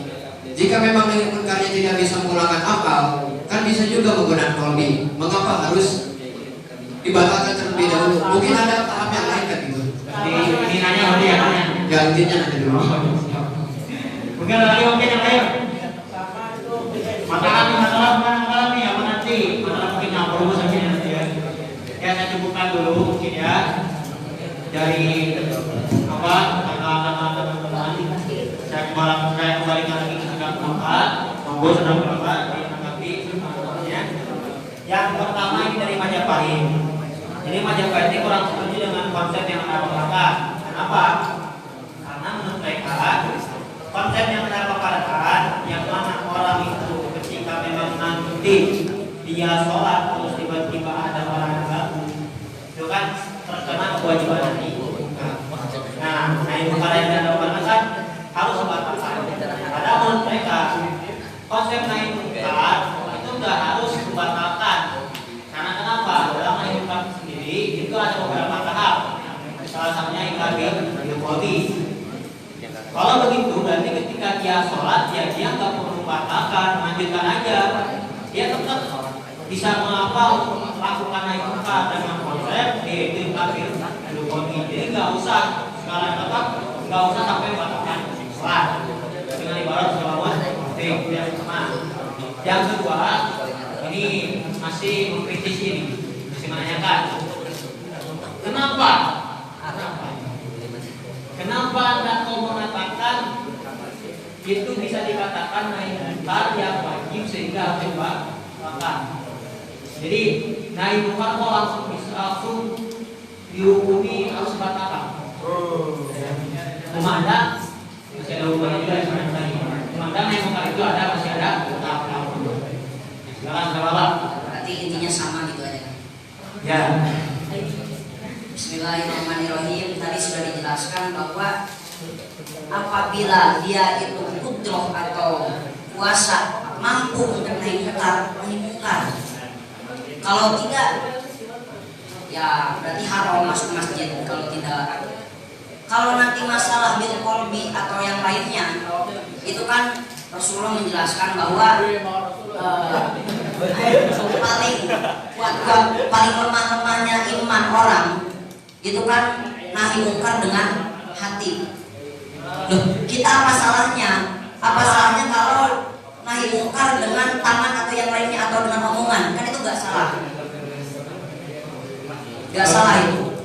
Jika memang nahi munkarnya tidak bisa menggunakan akal, kan bisa juga menggunakan qalbi. Mengapa harus dibatalkan terlebih dahulu? Mungkin ada tahap yang lain kan gitu. ini nanya berarti ya nanya. Ya intinya nanti dulu. Mungkin lagi mungkin yang lain. Masalah nih apa nanti? Masalah mungkin yang perlu saja nanti ya. Ya saya cukupkan dulu mungkin ya. Dari apa kata-kata teman-teman. Saya kembalikan lagi ke agak keempat. Monggo sedang berapa ditanggapi ya. Yang pertama ini dari Majapahit. Jadi Majapahit ini kurang setuju dengan konsep yang ada paparan. Kenapa? Karena menurut mereka konsep yang ada paparan yang mana orang itu ketika memang nanti dia sholat terus tiba-tiba ada orang yang ganggu itu kan terkena kewajiban nanti. Nah, itu kalau yang ada paparan kan harus dibatalkan. Padahal menurut mereka konsep naik munkar itu nggak harus dibatalkan. Karena kenapa? Dalam naik munkar sendiri itu ada beberapa tahap. Salah satunya iqabi al-qadi. Kalau begitu berarti ketika dia sholat ya dia nggak perlu membatalkan, lanjutkan aja. Dia tetap bisa mengapa untuk melakukan naik munkar dengan konsep yaitu iqabi al-qadi. Jadi nggak usah sekarang tetap nggak usah sampai membatalkan sholat dengan ibarat sholawat yang pertama. Yang kedua ini masih mengkritisi ini, masih menanyakan kenapa Anda kau mengatakan itu bisa dikatakan naik munkar yang wajib sehingga harus dibatalkan. Jadi naik munkar kok langsung dihukumi harus dibatalkan. Memandang masih ada hubungan juga dengan tadi. Memandang naik munkar itu ada masih ada tahap. Silakan Bapak. Berarti intinya sama gitu aja kan? Ya. Bismillahirrahmanirrahim. Tadi sudah dijelaskan bahwa apabila dia itu kudroh atau kuasa mampu untuk naik munkar. Kalau tidak, ya berarti haram masuk masjid. Kalau tidak, kalau nanti masalah bil qalbi atau yang lainnya, itu kan Rasulullah menjelaskan bahwa paling lemah-lemahnya iman orang itu kan nahi munkar dengan hati. Loh, kita apa salahnya? Apa salahnya kalau nahi munkar dengan tangan atau yang lainnya atau dengan omongan? Kan itu gak salah. Gak salah itu.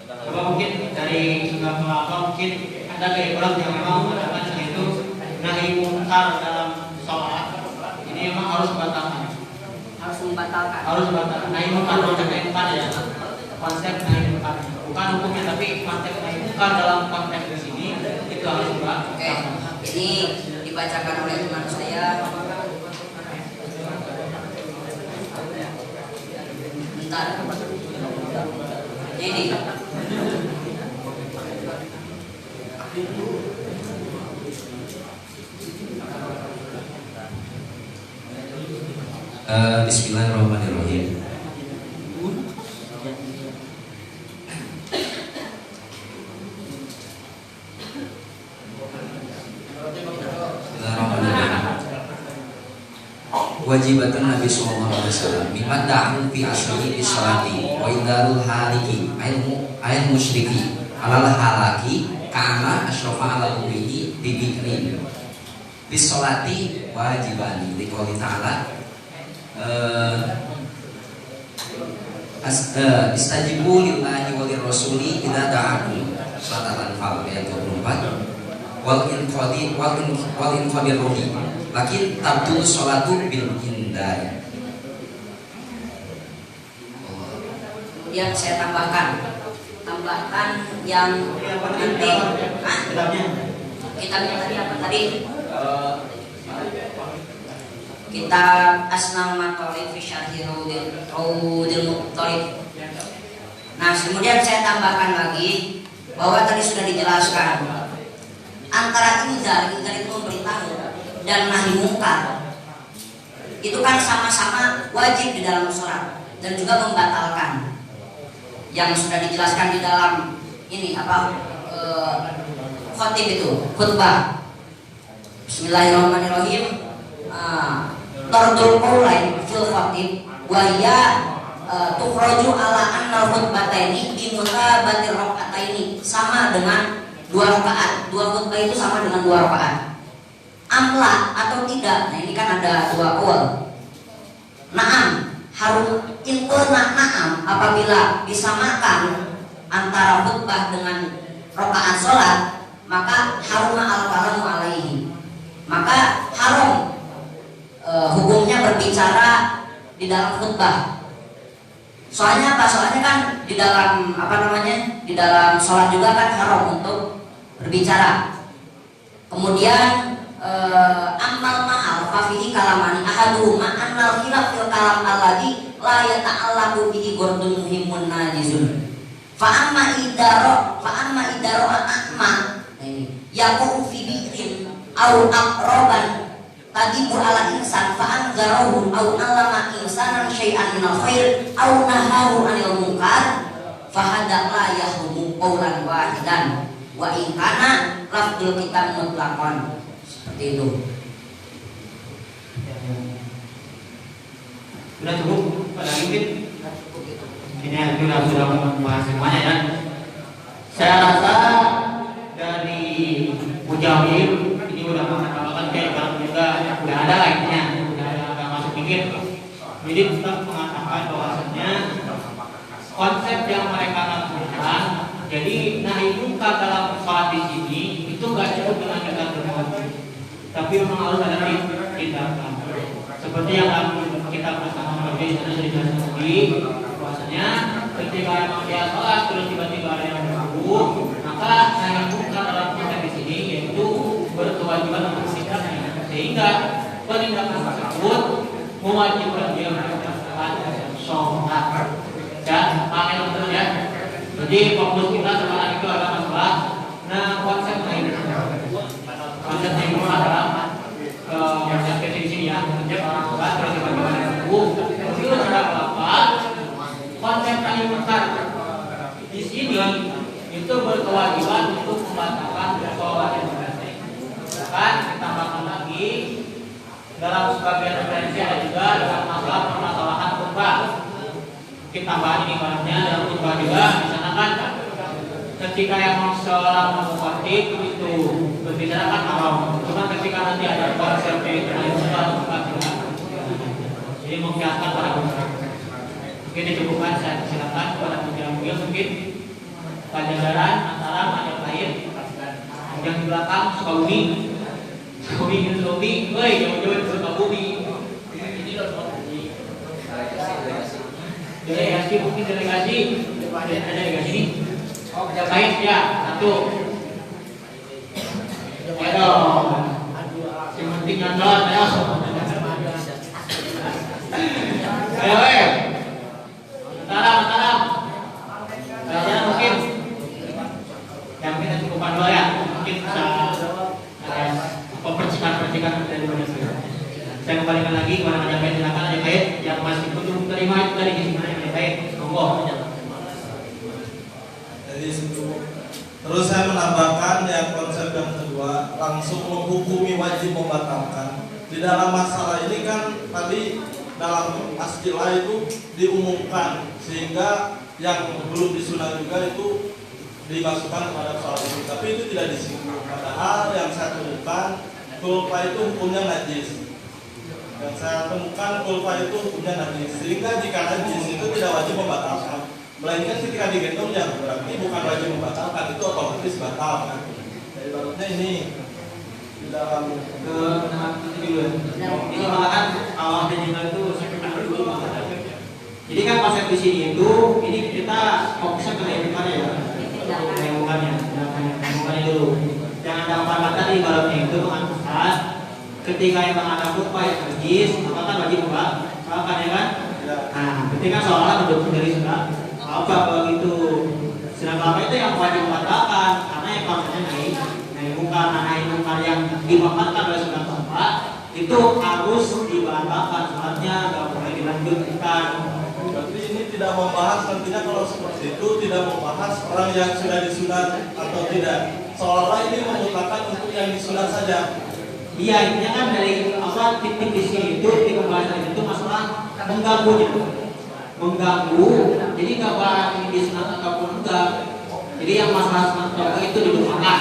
Coba mungkin dari sudut apa mungkin ada gaya orang yang memang mengatakan itu nahi munkar dalam sholat ini memang harus dibatalkan. Harus membatalkan. Harus dibatalkan. Nahi munkar konsep nahi munkar ya. Konsep nahi munkar bukan hukumnya tapi konsep nahi munkar dalam konteks di sini itu harus dibatalkan. Oke. Ini dibacakan oleh teman saya. Bentar. Ini Bismillahirrahmanirrahim. Wajibatun Nabi sallallahu alaihi wasallam mimman da'u fi asri bisolati wa indarul haliki ail musyriki alal halaki kana asrafa ala ubihi bibikrin bisolati wajibani liqouli ta'ala istajibu lillahi wa lirrasuli idza da'akum surat al-anfal ayat 24 wal inqadir ruhi lakin tabtul sholatu bil indai. Kemudian saya tambahkan yang nanti kitabnya tadi apa tadi? Kitab Asnal Matolib fi Syarhi Raudil Muqtarib. Nah, kemudian saya tambahkan lagi bahwa tadi sudah dijelaskan antara inzar itu memberitahu dan nahi mungkar itu kan sama-sama wajib di dalam surat dan juga membatalkan yang sudah dijelaskan di dalam ini khotib itu khutbah. Bismillahirrahmanirrahim. Tardul qaulain fil khotib wa hiya tukhraju ala anna khutbataini bi mutabatir raka'ataini, sama dengan 2 rakaat. 2 khutbah itu sama dengan 2 rakaat. Amla atau tidak. Nah, ini kan ada 2 qaul. Naam, harus inqulna na'am, apabila disamakan antara khutbah dengan rakaat salat, maka haruma al-kalamu alaihi. Maka haram hukumnya berbicara di dalam khutbah. Soalnya apa? Soalnya kan di dalam di dalam salat juga kan haram untuk berbicara. Kemudian amal mahal fafihi kalamani ahaduhuma annal khilaf fil kalam alladhi la yata'allaqu bihi gordun muhimun najizun fa amma idaro akma yaqu fi bi'rin aw aqraban tadibu ala insan fa anzarahu aw allama insanan syai'an minal khair aw nahahu anil munkar fa hadza la yahrumu qawlan wahidan wa in kana lafdul kitab mutlaqan. Seperti itu. Sudah cukup pada mungkin ini sudah membahas semuanya ya. Saya rasa dari Mujawir ini udah mengatakan kayak kalau juga udah ada lah intinya, udah masuk pikir. Jadi tetap mengatakan bahwasanya konsep yang mereka lakukan, jadi nahi munkar dalam sholat di sini itu nggak cukup dengan kita berwajib, tapi memang harus ada tindakan. Seperti yang kita bersama Nabi sudah dijelaskan tadi, bahwasanya ketika memang dia sholat terus tiba-tiba ada yang berwudu, maka nahi munkar dalam konteks di sini yaitu berkewajiban untuk sikap, sehingga penindakan tersebut mewajibkan dia melakukan sholat. Ya, pakai betul ya. Jadi fokus kita sekarang itu adalah masalah konsep ini. Konsep yang adalah konsep di sini ya. Konsep orang sholat terus bagaimana itu. Itu sudah apa? Konsep yang besar di sini itu berkewajiban untuk membatalkan sholat yang berarti. Bahkan ditambahkan lagi dalam sebagian referensi ada juga dalam masalah permasalahan khutbah. Kita bahas ini bahannya dalam khutbah juga di sana kan ketika yang seorang khotib itu berbicara kan haram. Cuma ketika nanti ada konsep itu seorang khotib jadi mengkiaskan para ulama. Mungkin dicukupkan, saya silakan kepada mungkin pelajaran antara macam lain yang di belakang Sukabumi ini Sukabumi, jauh-jauh ke Sukabumi. Delegasi mungkin delegasi ada delegasi ini. Baik ya, satu. Ayo, yang penting nyonton ya. Ayo, Taram. Belajar mungkin. Yang kita cukupkan dulu ya. Mungkin bisa ada percikan dari mana sih. Saya kembalikan lagi kepada Majapahit, silakan Majapahit yang masih belum terima itu tadi gimana Majapahit, monggo. Jadi terus saya menambahkan yang konsep yang kedua, langsung menghukumi wajib membatalkan. Di dalam masalah ini kan tadi dalam astilah itu diumumkan sehingga yang belum disunat juga itu dimasukkan kepada soal ini, tapi itu tidak disinggung. Padahal yang saya temukan kulpa itu hukumnya najis. Yang saya temukan kulpa itu hukumnya najis, sehingga jika najis itu tidak wajib membatalkan. Melainkan ketika digendong ya berarti bukan wajib membatalkan, itu otomatis batal kan. Jadi barunya ini di dalam Ini malahan Allah dan juga itu saya kenal dulu. Jadi kan konsep di sini itu ini kita fokusnya ke lingkungannya ya. Lingkungannya dulu. Jangan dapat tadi ibaratnya itu mengatakan ketika yang ada khutbah yang najis, maka kan wajib membatalkan ya kan? Nah, ketika seolah mendukung dari sunnah apa begitu sunnah apa itu yang wajib membatalkan karena yang konsepnya naik muka yang dimakamkan oleh sunnah apa itu harus dibatalkan, soalnya nggak boleh dilanjutkan. Berarti ini tidak membahas nantinya kalau seperti itu tidak membahas orang yang sudah disunat atau tidak. Seolah-olah ini memutlakkan untuk yang disunat saja. Iya, intinya kan dari apa titik di sini itu di pembahasan itu masalah mengganggunya, mengganggu. Jadi nggak bahas ini disunat ataupun enggak. Jadi yang masalah sunat itu dilupakan.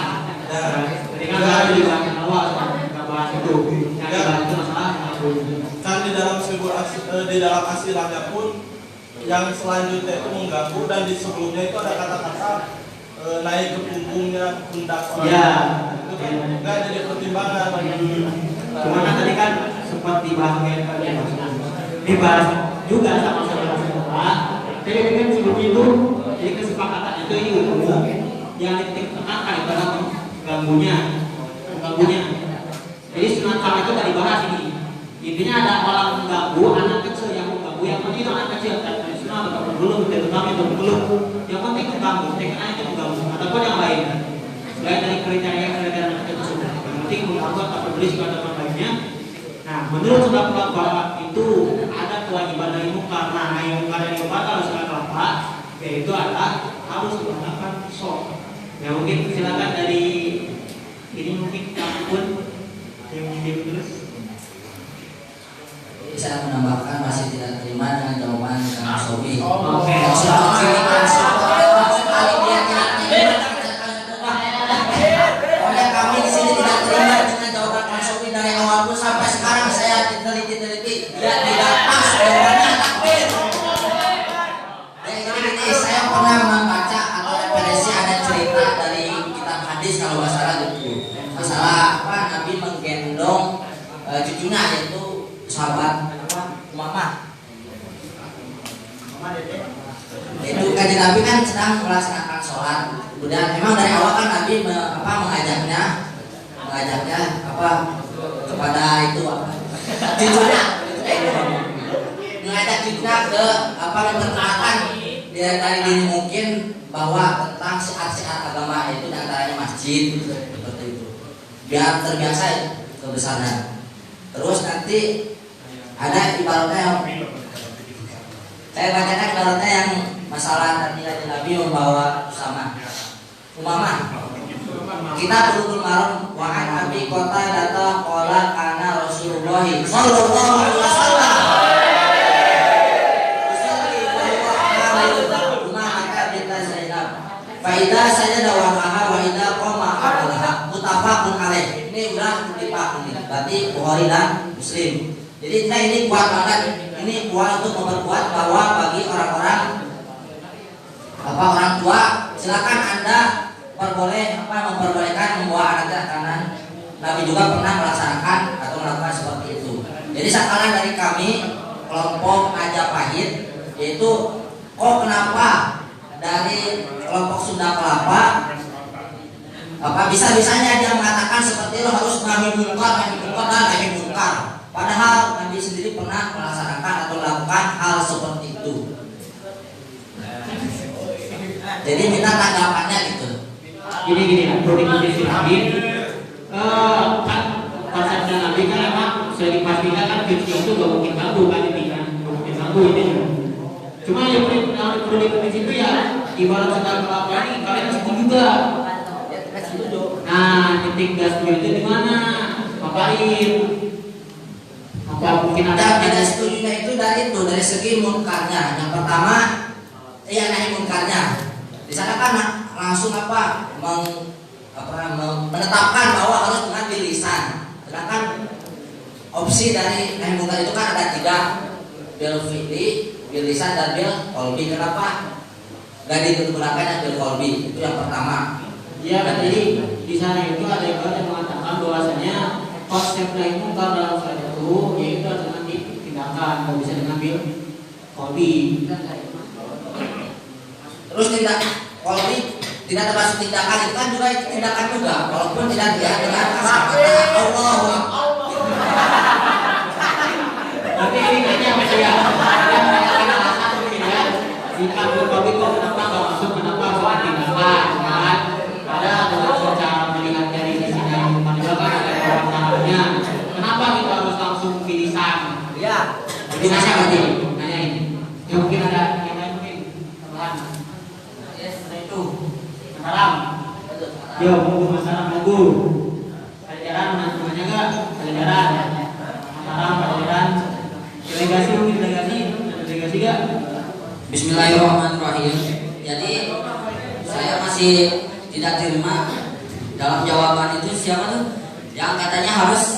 Jadi kan harus dibahas awal, nggak bahas itu. Yang dibahas itu masalah kan di dalam asilahnya pun yang selanjutnya itu mengganggu, dan di sebelumnya itu ada kata-kata naik ke punggungnya pundak orang. Ya. Itu kan nggak jadi pertimbangan. Cuma kan tadi kan sempat dibahas juga sama saudara-saudara. Jadi kan sebelum itu jadi kesepakatan itu ini umum yang titik tekankan adalah mengganggunya. Jadi sunat sama itu tadi bahas ini. Intinya ada orang mengganggu anak kecil yang mengganggu, yang penting itu anak kecil kan sunat atau belum, terutama itu belum. Yang penting mengganggu, tekan itu mengganggu ataupun yang lain. Selain dari kriteria anak kecil, yang penting mengganggu atau peduli juga teman lainnya. Nah, menurut sunat bahwa itu ada kewajiban dari muka, nah yang muka dari muka kalau sunat apa, yaitu adalah harus menggunakan pisau. Ya mungkin silakan dari ini mungkin apapun yang terus. Saya menambahkan masih tidak terima dengan jawaban Kang Sobi. Oke. Oleh kami di sini tidak terima dengan jawaban Kang Sobi dari awal pun sampai sekarang saya teliti dia tidak pas jawabannya takbir. Jadi saya pernah membaca atau referensi ada cerita dari kitab hadis kalau nggak salah gitu. Masalah apa Nabi menggendong cucunya yaitu sahabat Umamah. Itu kajian Nabi kan sedang melaksanakan sholat. Kemudian memang dari awal kan Nabi mengajaknya kepada itu cucunya mengajak cucunya ke memperkenalkan dari diri mungkin bahwa tentang syiar-syiar agama itu diantaranya masjid seperti itu. Biar terbiasa kebesaran. Terus nanti ada ibaratnya yang saya bacakan ibaratnya yang masalah tadi Nabi membawa Umamah. Kita perlu malam wa an Abi Kota data qala kana Rasulullah sallallahu alaihi wasallam. Faida saja dawaha wa ida qoma aqalaha muttafaqun alaih. Ini udah muttafaq ini. Berarti Bukhari dan Muslim. Jadi ini kuat banget. Ini kuat untuk memperkuat bahwa bagi orang-orang orang tua silakan Anda memperbolehkan membawa anaknya karena Nabi juga pernah melaksanakan atau melakukan seperti itu. Jadi sekalian dari kami kelompok Majapahit yaitu kenapa dari kelompok Sunda Kelapa bisa-bisanya dia mengatakan seperti itu harus nahi munkar. Padahal Nabi sendiri pernah melaksanakan atau melakukan hal seperti itu. Jadi minta tanggapannya gitu. Gini, perlu diikuti lagi. Kan konsepnya Nabi kan memang sudah dipastikan kan fitnya itu gak mungkin ganggu kan ini kan, gak mungkin ganggu ini. Cuma yang perlu diperhatikan itu ya ibarat segala kelakuan ini kalian setuju juga. Nah, titik gas itu di mana? Ngapain? Apa mungkin ada tidak setujunya itu dari segi munkarnya. Yang pertama, nahi munkarnya. Di sana kan langsung menetapkan bahwa harus dengan bil lisan. Sedangkan opsi dari nahi munkar itu kan ada 3, bil fi'li, bil lisan dan bil qalbi. Kenapa gak digunakan bil qalbi? Itu yang pertama. Iya, jadi di sana itu ada yang mengatakan bahwasanya konsep nahi munkar dalam syariat itu yaitu dengan tindakan, nggak bisa dengan bil qalbi. Terus tidak qalbi tidak termasuk tindakan, itu kan juga tindakan juga, walaupun tidak dengan kata Allahu Akbar. Tapi ini kayaknya masih ya. Jika qalbi kok kenapa nggak masuk, kenapa harus tindakan? Kan ada cara melihat dari sisi nahi munkar juga kan ada cara-caranya. Kenapa kita harus langsung bilisan? Ya. Jadi nanya lagi, nanyain. Ya mungkin ada yang lain mungkin tambahan. Itu. Salam. Yo, monggo masalah monggo. Pelajaran namanya enggak? Pelajaran. Salam pelajaran. Delegasi mungkin delegasi enggak? Bismillahirrahmanirrahim. Jadi saya masih tidak terima dalam jawaban itu siapa tuh? Yang katanya harus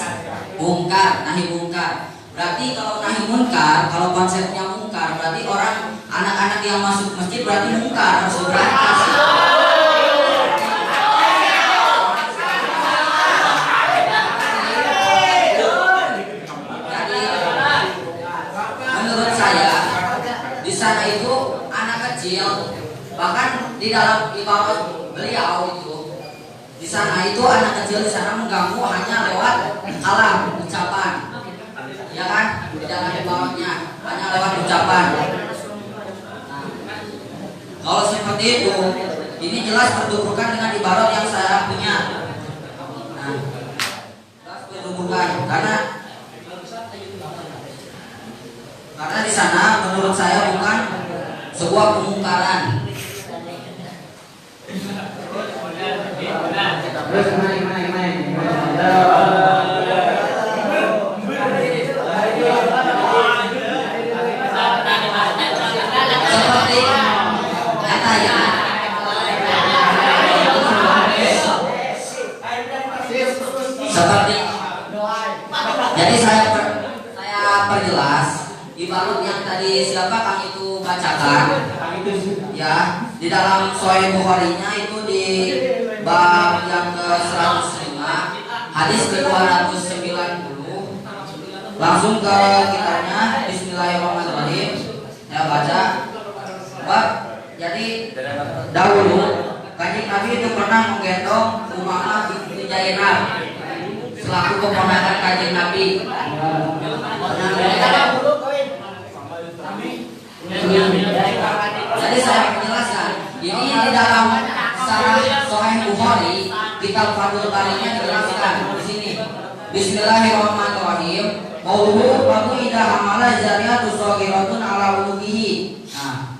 mungkar, nahi munkar. Berarti kalau nahi munkar, kalau konsepnya munkar, berarti orang anak-anak yang masuk masjid berarti munkar, harus berangkat. Jadi menurut saya di sana itu anak kecil, bahkan di dalam ibarat beliau itu di sana itu anak kecil di sana mengganggu hanya lewat kalam ucapan, ya kan? Di dalam ibaratnya hanya lewat ucapan. Nah, kalau seperti itu, ini jelas berhubungan dengan ibarat yang saya punya. Nah, jelas berhubungan karena di sana menurut saya bukan sebuah kemungkaran. Seperti katanya seperti jadi saya perjelas ibarat yang tadi siapa kang itu bacakan ya di dalam Sahih Bukhari-nya itu di bab yang ke-105 hadis ke-290 langsung ke kitanya. Bismillahirrahmanirrahim. Saya baca bab. Jadi dahulu Kanjeng Nabi itu pernah menggendong Umamah binti Zainab selaku keponakan Kanjeng Nabi. Jadi saya menjelaskan ini di dalam Sahih Bukhari kitab Fathul Barinya dijelaskan di sini. Bismillahirrahmanirrahim. Qauluhu wa idza hamala zariyatu saghiratun ala wuluhi. Nah,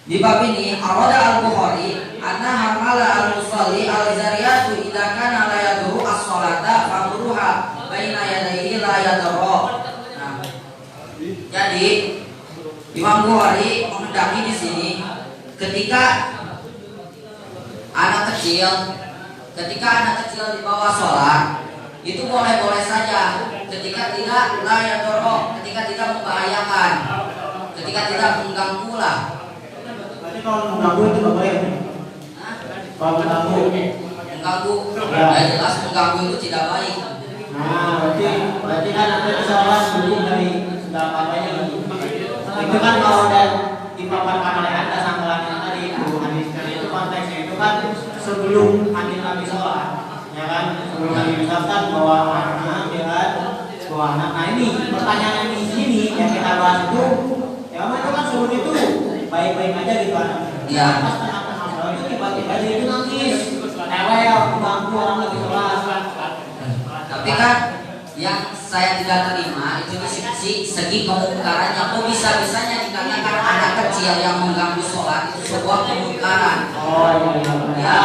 di bab ini arada al-Bukhari anna hamala al-musalli al-zariyatu idza kana la yadru as-salata famruha baina yadayhi la yadra. Nah, jadi Imam Bukhari menghendaki di sini ketika anak kecil dibawa sholat itu boleh-boleh saja ketika tidak layak dorong, ketika tidak membahayakan, ketika tidak mengganggu lah. Berarti kalau mengganggu itu nggak boleh. Kalau mengganggu, ya jelas mengganggu itu tidak baik. Nah, berarti kan ada kesalahan sebelum dari segala papanya itu kan kalau ada di papan oleh anda sanggalannya tadi itu konteksnya itu kan sebelum Nabi sholat, ya kan? Sebelum Nabi misalkan bahwa anak lihat bahwa anak. Nah ini pertanyaan di sini yang kita bahas itu, ya itu kan sebelum itu baik-baik aja gitu anak. Ya. Pas tengah-tengah sholat itu tiba-tiba dia itu nangis, rewel, mengganggu orang lagi sholat. Tapi kan yang saya tidak terima itu di segi kemungkarannya. Kok bisa-bisanya dikatakan anak kecil yang mengganggu sholat itu sebuah kemungkaran? Oh iya. Ya.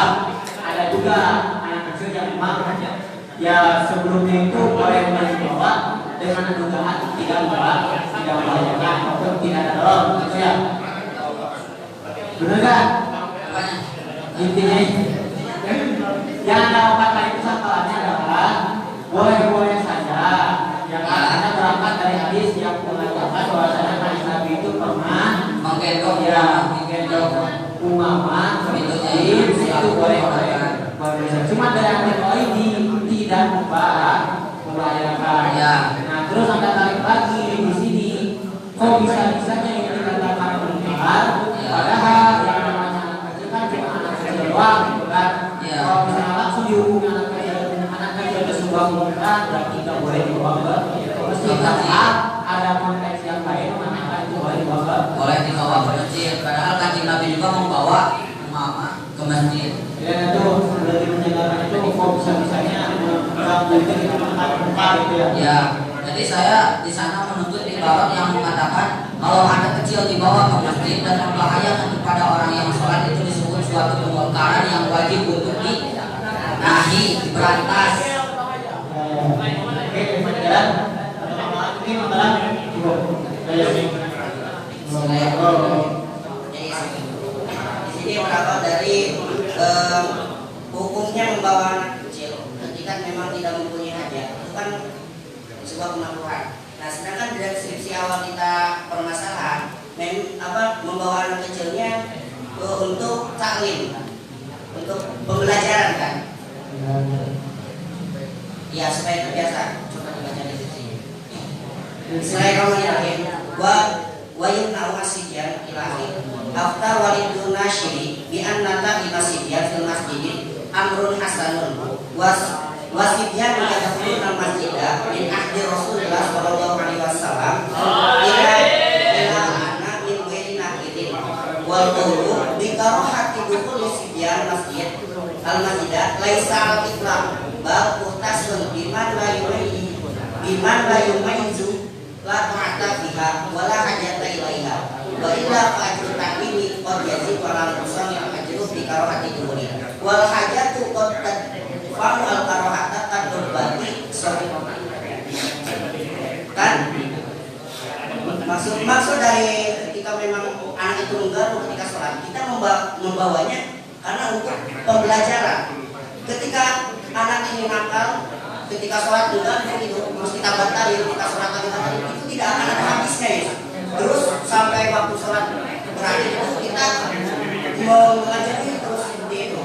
Ada juga anak kecil yang memang ya sebelumnya itu boleh dibawa dengan dugaan tidak membahayakan maupun tidak ada dalam, gitu ya. Benar kan? Intinya yang Anda katakan itu sasarannya adalah boleh-boleh saja. Yang Anda berangkat dari hadis yang mengatakan bahwasanya hadis Nabi itu pernah menggendong Umamah itu boleh-boleh. Cuma dari hadis lain tidak membahayakan. Ya. Nah, terus Anda tarik lagi di sini, kok bisa-bisanya ini dikatakan mungkar? Padahal yang namanya anak kecil kan cuma anak kecil doang, gitu kan? Ya. Kalau misalnya langsung dihukumi anak kecil itu sebuah mungkar, berarti tidak boleh dibawa ke masjid. Ada konteks yang lain mengatakan itu boleh dibawa ke masjid. Padahal kanjeng Nabi juga membawa mama ke masjid. Ya itu berarti menjalankan itu kok bisa-bisanya mengganggu itu mungkar gitu ya? Ya. Jadi saya di sana menuntut ibarat yang mengatakan kalau anak kecil dibawa ke masjid dan membahayakan kepada orang yang sholat itu disebut suatu kemungkaran yang wajib untuk dinahi, diberantas. Di sini berawal dari hukumnya membawa anak kecil ketika memang tidak mempunyai hajat, itu kan sebuah kemakruhan. Nah, sedangkan di deskripsi awal kita permasalahan, membawa anak kecilnya untuk taklim, untuk pembelajaran kan? Ya supaya terbiasa. Coba dibaca di sini. Bismillahirrahmanirrahim. Wa yumna'u asyijan ilahi afta walidun nasyiri bi anna ta'limasyijan fil masjid amrun hasanun wasibyan yadkhuluna al-masjida min ahdi Rasulullah sallallahu alaihi wasallam ila anak min ghairi nakidin wal qawlu bi karahati dukhul sibyan masjid al-masjida laisa al-itlaq bal muhtasun biman la yumayyizu la ta'ata fiha wa la hajata ilaiha wa illa fa'ajru ta'wili qad yazid wa la nuqsan al-ajru bi karahati dukhul wal hajatu qad fa'u al-karahata tadbati kan maksud dari ketika memang anak itu mengganggu ketika sholat, kita membawanya karena untuk pembelajaran. Ketika anak ini nakal ketika sholat mengganggu itu terus kita batalin, kita sholat lagi batalin, itu tidak akan ada habisnya ya. Terus sampai waktu sholat berakhir itu kita mengajari terus seperti itu.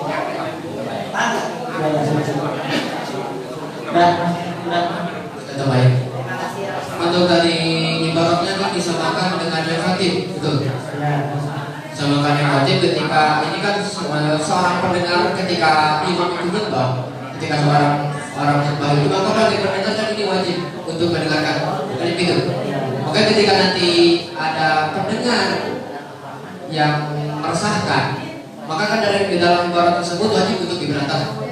Paham nggak? Sudah baik. Untuk dari ibaratnya kan disamakan dengan yang khatib, betul? Samakan yang khatib ketika ini kan seorang pendengar ketika imam itu khutbah, ketika orang khutbah itu maka bagi pendengar kan ini wajib untuk mendengarkan, bukan begitu? Maka ketika nanti ada pendengar yang meresahkan, maka kan dari dalam ibarat tersebut wajib untuk diberantas.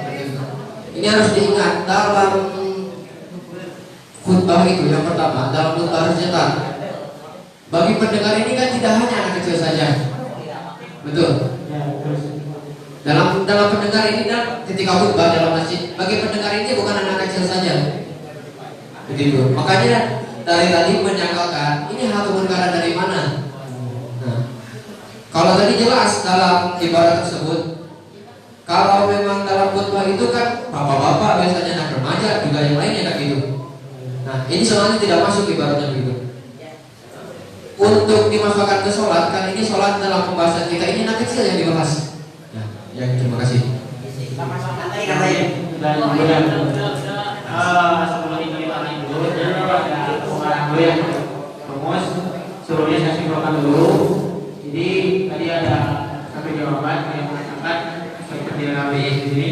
Ini harus diingat dalam khutbah itu yang pertama, dalam khutbah harus nyetar. Bagi pendengar ini kan tidak hanya anak kecil saja, betul? Dalam pendengar ini dan ketika khutbah dalam masjid, bagi pendengar ini bukan anak kecil saja, begitu. Makanya dari tadi menyangkalkan ini hal kemungkaran dari mana? Nah, kalau tadi jelas dalam ibarat tersebut. Kalau memang dalam khutbah itu kan bapak-bapak biasanya anak remaja juga yang lainnya kan gitu. Nah ini soalnya tidak masuk ibaratnya begitu. Untuk dimasukkan ke sholat kan ini sholat dalam pembahasan kita ini anak kecil yang dibahas. Ya terima kasih. Sebelum ini kita lanjut dulu, ada orang dulu yang rumus suruhnya saya simpulkan dulu. Jadi tadi ada satu jawaban yang mengatakan seperti yang Nabi di sini,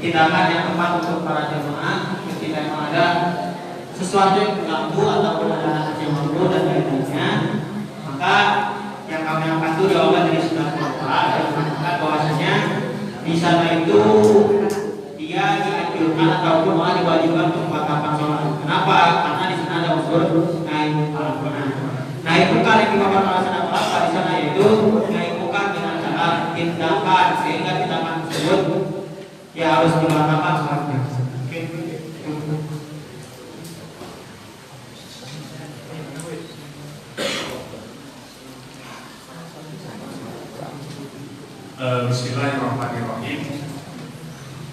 tindakan yang tepat untuk para jemaah ketika memang ada sesuatu yang mengganggu ataupun ada yang mengganggu dan lain-lainnya, maka yang kami angkat itu jawaban dari sudah Bapak yang mengatakan bahwasanya di sana itu dia dianjurkan ataupun malah diwajibkan untuk membatalkan sholat. Kenapa? Karena ada unsur naik muka. Naik muka yang dipakai alasan apa di sana, yaitu naik muka dengan cara tindakan, sehingga tindakan tersebut ya harus dibatalkan sholatnya. Bismillahirrahmanirrahim.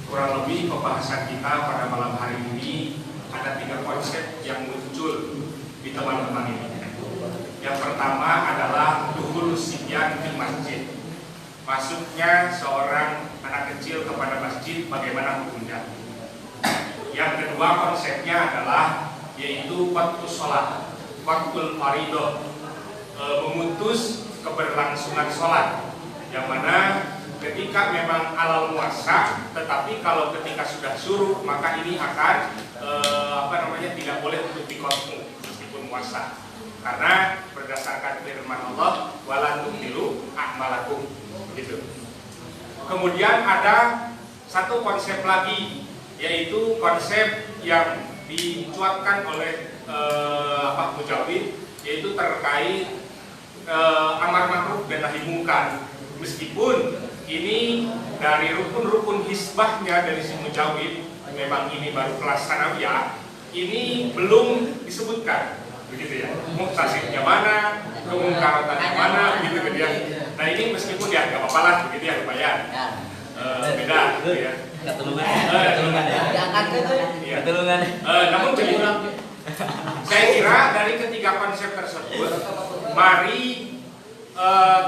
Kurang lebih pembahasan kita pada malam hari ini ada 3 konsep yang muncul di teman-teman ini. Yang pertama adalah dukhul sibyan di masjid. Masuknya seorang anak kecil kepada masjid, bagaimana hukumnya? Yang kedua konsepnya adalah yaitu waktu sholat, waktu faridoh, memutus keberlangsungan sholat, yang mana ketika memang alal muasa, tetapi kalau ketika sudah suruh maka ini akan tidak boleh untuk dikontinu meskipun muasa, karena berdasarkan firman Allah wala tumilu a'malakum gitu. Kemudian ada satu konsep lagi, yaitu konsep yang dicuatkan oleh mujawid, yaitu terkait amar ma'ruf dan nahi mungkar. Meskipun ini dari rukun-rukun hisbahnya dari si mujawid, memang ini baru kelas sanawiyah, ini belum disebutkan, begitu ya. Muktasibnya mana, kemungkarotannya mana, begitu kan ya. Nah ini meskipun ya nggak apa-apa lah, begitu ya lumayan. Beda, gitu ya. Ketulungan ya. Namun jadi, saya kira dari ketiga konsep tersebut, mari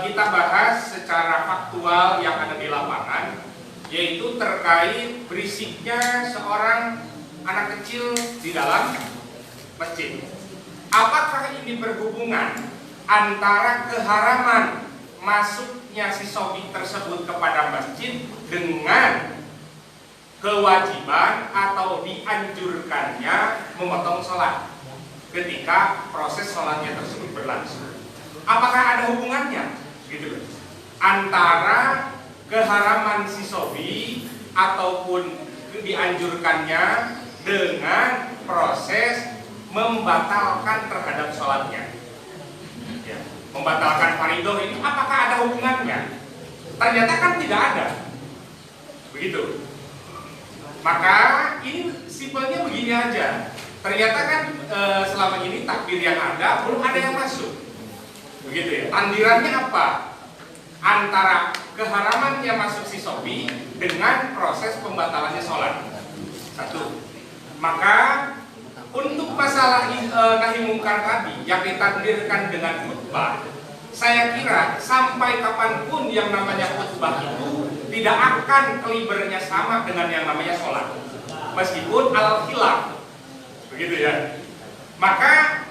kita bahas secara faktual yang ada di lapangan, yaitu terkait berisiknya seorang anak kecil di dalam masjid. Apakah ini berhubungan antara keharaman masuknya si sobi tersebut kepada masjid dengan kewajiban atau dianjurkannya memotong sholat ketika proses sholatnya tersebut berlangsung? Apakah ada hubungannya gitu loh, antara keharaman si sobi ataupun dianjurkannya dengan proses membatalkan terhadap sholatnya ya, membatalkan faridoh ini apakah ada hubungannya? Ternyata kan tidak ada, begitu. Maka ini simpelnya begini aja, ternyata kan selama ini takbir yang ada belum ada yang masuk, begitu ya. Tandirannya apa? Antara keharamannya masuk si sobi dengan proses pembatalannya sholat. Satu. Maka untuk masalah nahi mungkar tadi yang ditandirkan dengan khutbah, saya kira sampai kapanpun yang namanya khutbah itu tidak akan kalibernya sama dengan yang namanya sholat, meskipun alal khilaf, begitu ya. Maka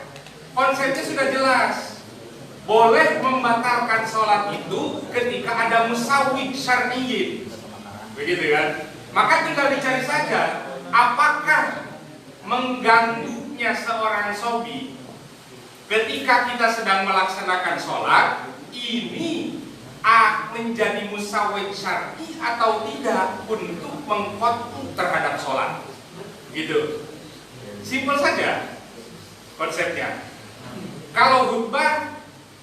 konsepnya sudah jelas. Boleh membatalkan sholat itu ketika ada musawwid syar'iyyin, begitu kan? Maka tinggal dicari saja apakah mengganggunya seorang sobi ketika kita sedang melaksanakan sholat ini menjadi musawwid syar'i atau tidak untuk mengkhotbah terhadap sholat, gitu. Simpel saja konsepnya. Kalau khutbah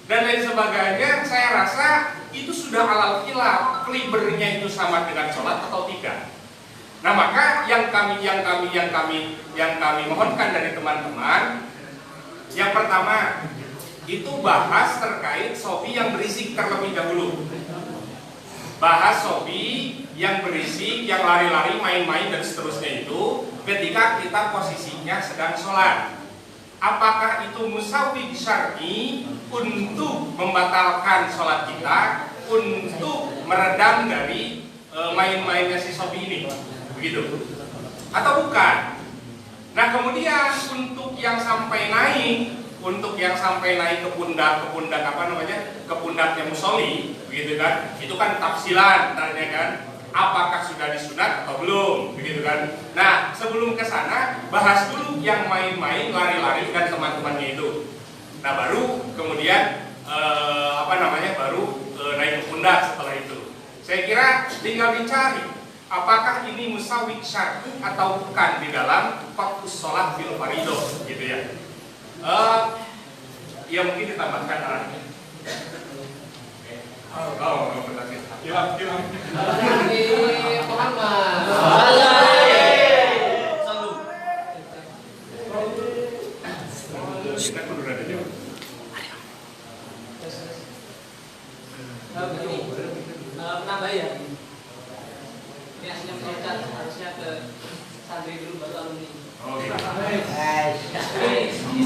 dan lain sebagainya, saya rasa itu sudah alal khilaf, kalibernya itu sama dengan sholat atau tidak. Nah maka yang kami mohonkan dari teman-teman, yang pertama itu bahas terkait sobi yang berisik terlebih dahulu. Bahas sobi yang berisik, yang lari-lari, main-main dan seterusnya itu ketika kita posisinya sedang sholat. Apakah itu musawwid syar'i untuk membatalkan sholat kita, untuk meredam dari main-mainnya si sobi ini, begitu? Atau bukan? Nah kemudian untuk yang sampai naik ke pundak ke pundaknya musolli, begitu kan? Itu kan tafsilan, tanya kan? Apakah sudah disunat atau belum, begitu kan? Nah sebelum ke sana bahas dulu yang main-main, lari-lari dan teman-temannya itu. Nah baru kemudian naik ke pundak setelah itu. Saya kira tinggal dicari apakah ini musawwid syar'i atau bukan di dalam waktu sholat fil faridoh, gitu ya. Ya mungkin ditambahkan arahnya. Oh, benar. Hilang. Kita kudu ada jawab. Menambah ya. Ini aslinya mencatat harusnya ke santri dulu baru alumni. Oh, gitu.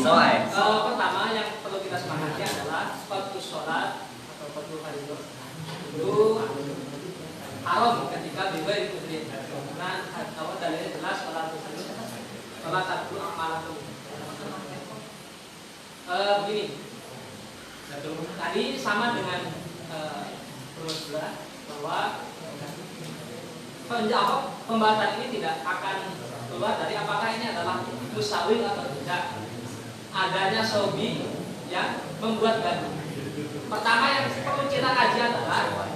Pertama yang perlu kita semangati adalah waktu sholat atau waktu fardhu itu haram ketika bebas dikumpulin. Karena awal dalilnya jelas sholat satu amalakum. Begini, tadi sama dengan sebelah bahwa pembahasan ini tidak akan keluar dari apakah ini adalah musawil atau tidak. Adanya sobi yang membuat gaduh. Pertama yang perlu kita kaji adalah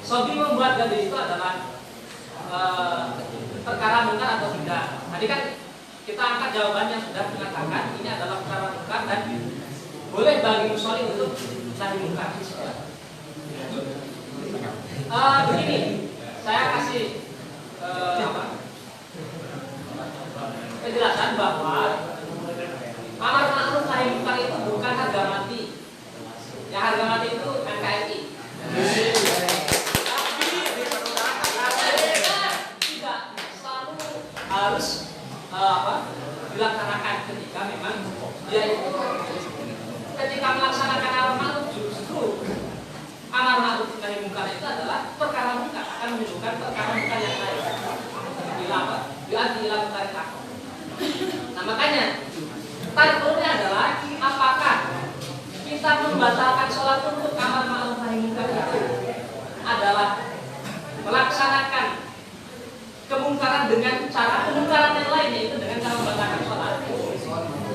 sobi membuat gaduh itu adalah perkara mungkar atau tidak. Tadi kan kita angkat jawaban yang sudah mengatakan ini adalah perkara mungkar dan boleh bagi musolli untuk nahi mungkar. Begini, saya kasih penjelasan bahwa amar ma'ruf nahi mungkar itu bukan harga mati. Yang harga mati itu NKRI. Tidak selalu harus dilaksanakan ketika memang dia itu ketika melaksanakan amar ma'ruf justru amar ma'ruf nahi mungkar itu adalah perkara mungkar, akan menunjukkan perkara mungkar yang lain. Dilatih tarik akal. Nah makanya tariknya adalah apakah kita membatalkan sholat untuk amar ma'ruf nahi mungkar itu adalah melaksanakan kemungkaran dengan cara kemungkaran yang lain, yaitu dengan cara membatalkan sholat,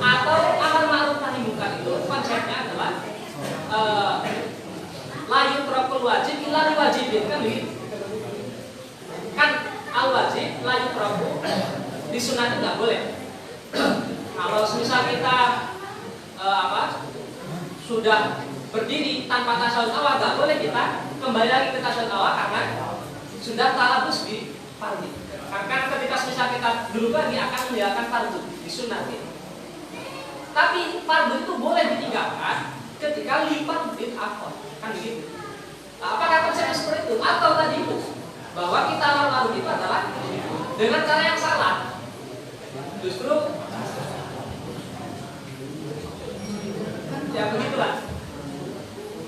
atau amar ma'ruf nahi mungkar itu konsepnya adalah la yutrakul wajib illa liwajibin, kan begitu? Kan al wajib la yutraku disunat nggak boleh. Kalau misal kita sudah berdiri tanpa tasyahud awal, nggak boleh kita kembali lagi ke tasyahud awal karena sudah talabus di fardhu. Karena ketika misal kita duduk lagi akan menjalankan fardhu disunat. Tapi fardhu itu boleh ditinggalkan ketika lipat bid afdal, kan begitu. Apakah konsepnya seperti itu? Atau tadi itu bahwa kita amar ma'ruf itu adalah dengan cara yang salah. Justru ya begitulah.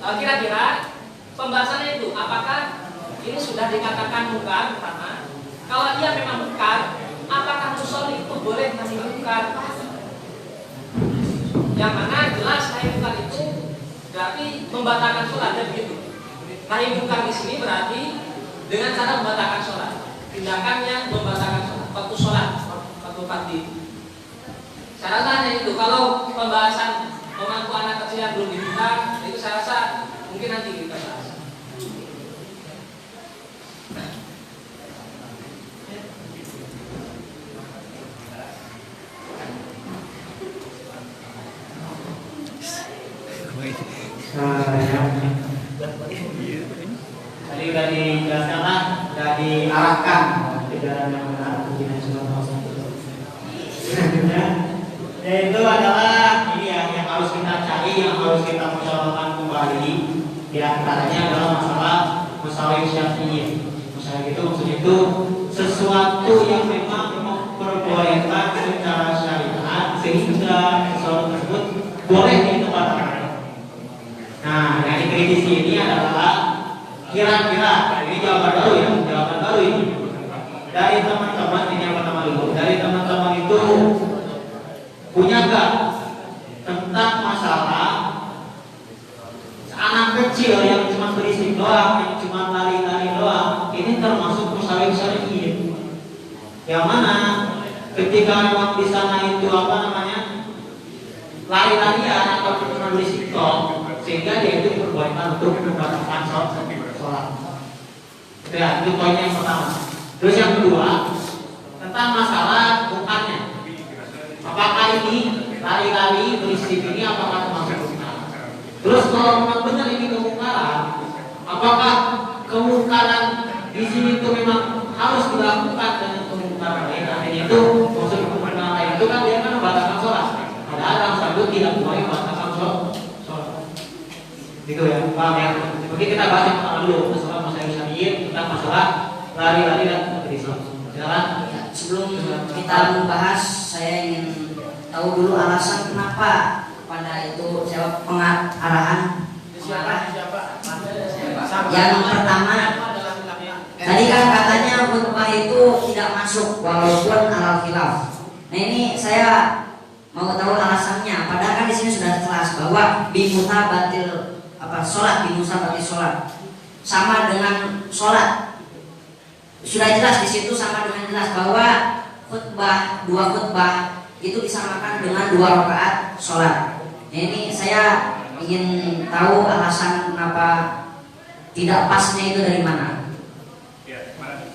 Kira-kira pembahasannya itu apakah ini sudah dikatakan mungkar pertama? Kalau ia memang mungkar, apakah musolli itu boleh nahi mungkar? Yang mana jelas nahi mungkar itu berarti membatalkan sholat, dan begitu. Nahi mungkar di sini berarti dengan cara membatalkan sholat, tindakan yang membatalkan sholat, waktu sholat, waktu fardhu. Caranya itu. Kalau pembahasan memangku anak kecil yang belum diminta, itu saya rasa mungkin nanti kita bahas. Tadi sudah dijelaskan lah, sudah diarahkan ke jalan yang benar, yaitu adalah ini yang harus kita cari, yang harus kita musyawarahkan kembali. Di antaranya adalah masalah musyawarah syafi'iyah. Musyawarah itu maksudnya itu sesuatu yang memang memperbolehkan secara syariat sehingga sesuatu tersebut boleh ditempatkan. Nah, yang dikritisi ini adalah kira-kira, ini jawaban baru ini dari teman-teman. Ini yang pertama dulu, dari teman-teman itu punya gak tentang masalah anak kecil yang cuma berisik doang, yang cuma lari-lari doang, ini termasuk musyawarah syari'iyah. Yang mana ketika memang di sana itu lari-larian atau cuma berisik doang, sehingga dia itu diperbolehkan untuk membatalkan sholat. Itu ya, itu poin yang pertama. Terus yang kedua tentang masalah bukannya. Apakah ini lari-lari Terus kalau memang benar ini kemungkaran, apakah kemungkaran di sini itu memang harus dilakukan dengan kemungkaran lain? Artinya itu maksud kemungkaran lain itu kan dia kan membatalkan sholat. Padahal dalam satu tidak boleh membatalkan sholat. Gitu ya, paham ya? Mungkin kita bahas yang pertama dulu masalah masalah syariat tentang masalah lari-lari dan kompetisi. Silakan. Sebelum kita membahas, saya ingin tahu dulu alasan kenapa pada itu jawab arahan. Yang pertama, tadi kan katanya khutbah itu tidak masuk walaupun alal khilaf. Nah ini saya mau tahu alasannya. Padahal kan di sini sudah jelas bahwa bimuta batil sholat, bimuta batil sholat sama dengan sholat. Sudah jelas di situ sama dengan jelas bahwa khutbah, dua khutbah itu disamakan dengan 2 rakaat sholat. Nah, ini saya ingin tahu alasan kenapa tidak pasnya itu dari mana. Ya, mana?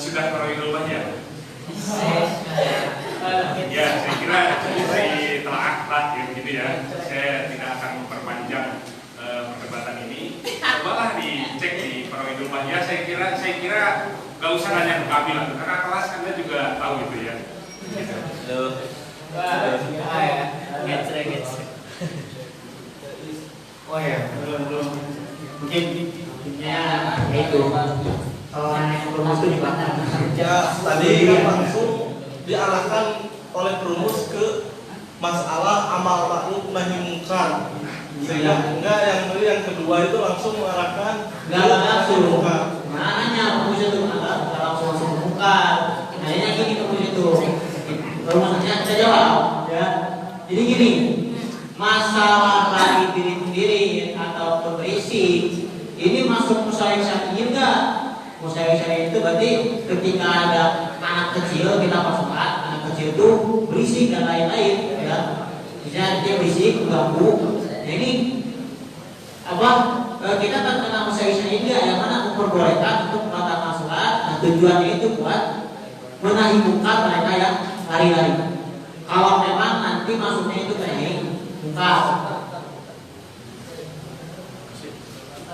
Sudah tarawih banyak. Ya, saya kira cukup ditelaah ya begitu ya. Saya tidak akan memperpanjang perdebatan ini. Cobalah dicek di tarawih banyak. Saya kira gak usah nanya ke kami lah, karena kelas Anda juga tahu itu ya. Oh ya, belum. Mungkin ya itu. Kalau yang perumus itu dibatalkan. Ya, tadi langsung diarahkan oleh perumus ke masalah amal ma'ruf nahi munkar. Sehingga yang kedua itu langsung mengarahkan Enggak langsung. Mananya perumus itu enggak langsung munkar. Kayaknya gini perumus itu. Perumusnya saya jawab ya. Jadi gini, masalah lari diri sendiri atau berisik ini masuk musyawir syar'i enggak? Musyawir syar'i itu berarti ketika ada anak kecil kita masukkan anak kecil itu berisik dan lain-lain ya. Misalnya dia berisik mengganggu. Jadi apa? Kita kan kena musyawir syar'i enggak yang mana memperbolehkan untuk melakukan sholat. Nah, tujuannya itu buat menahi munkar mereka yang lari-lari. Kalau memang nanti masuknya itu kayak munkar.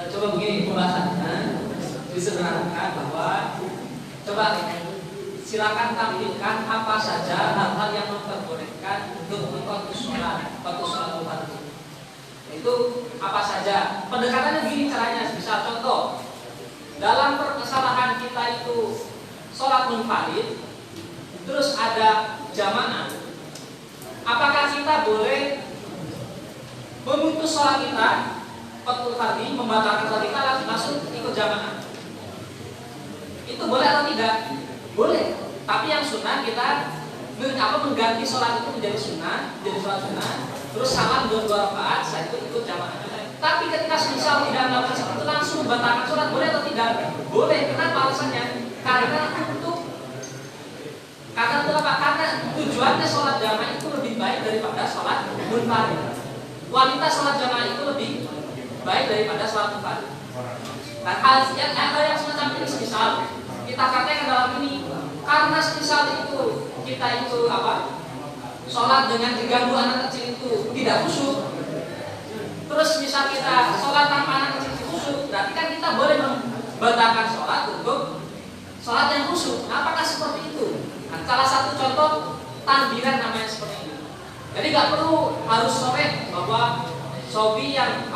Coba begini pembahasannya disederhanakan bahwa coba silakan tampilkan apa saja hal-hal yang memperbolehkan untuk mengkontus sholat fardu. Itu apa saja? Pendekatannya begini caranya. Misal contoh, dalam permasalahan kita itu sholat munfarid, terus ada jamaah. Apakah kita boleh memutus sholat kita fatul fardhi, membatalkan sholat kita langsung ikut jamaah? Itu boleh atau tidak? Boleh. Tapi yang sunnah kita mengganti sholat itu menjadi sunnah, terus salam 2 rakaat, saya itu ikut jamaah. Tapi ketika misal tidak melakukan seperti itu langsung membatalkan sholat, boleh atau tidak? Boleh. Kenapa alasannya? Karena itu apa? Karena tujuannya sholat jamaah itu lebih baik daripada sholat munfarid. Kualitas sholat jamaah itu lebih baik daripada sholat munfarid. Dan hal yang semacam ini misal kita katakan dalam ini, karena misal itu kita itu apa? Sholat dengan diganggu anak kecil itu tidak khusyuk. Terus misal kita sholat tanpa anak kecil itu khusyuk, berarti kan kita boleh membatalkan sholat untuk sholat yang khusyuk. Apakah seperti itu? Nah, salah satu contoh takbiran namanya seperti itu. Jadi nggak perlu harus sore bahwa sobi yang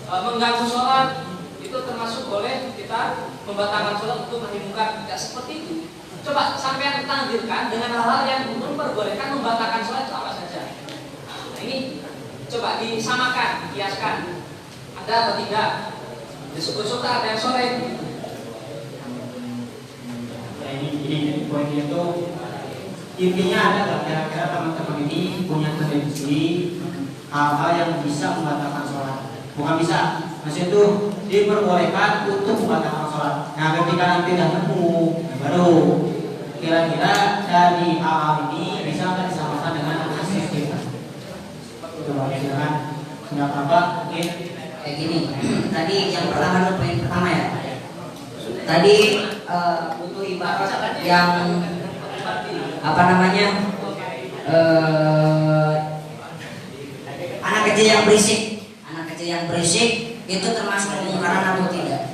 mengganggu sholat itu termasuk boleh kita membatalkan sholat untuk nahi munkar. Tidak seperti itu. Coba sampai takdirkan dengan hal-hal yang memperbolehkan membatalkan sholat itu apa saja. Nah ini coba disamakan, dikiaskan. Ada atau tidak? Disebut ada yang sore. Ini poinnya itu intinya adalah kira-kira teman-teman ini punya tendensi hal-hal yang bisa membatalkan sholat. Bukan bisa, maksudnya itu diperbolehkan untuk membatalkan sholat. Nah ketika nanti dah nemu, baru kira-kira dari hal ini bisa nggak disamakan dengan kasus kita. Coba silakan, nggak apa-apa. Kayak gini, tadi yang pertama poin pertama ya. Tadi butuh ibarat yang anak kecil yang berisik itu termasuk kemungkaran atau tidak?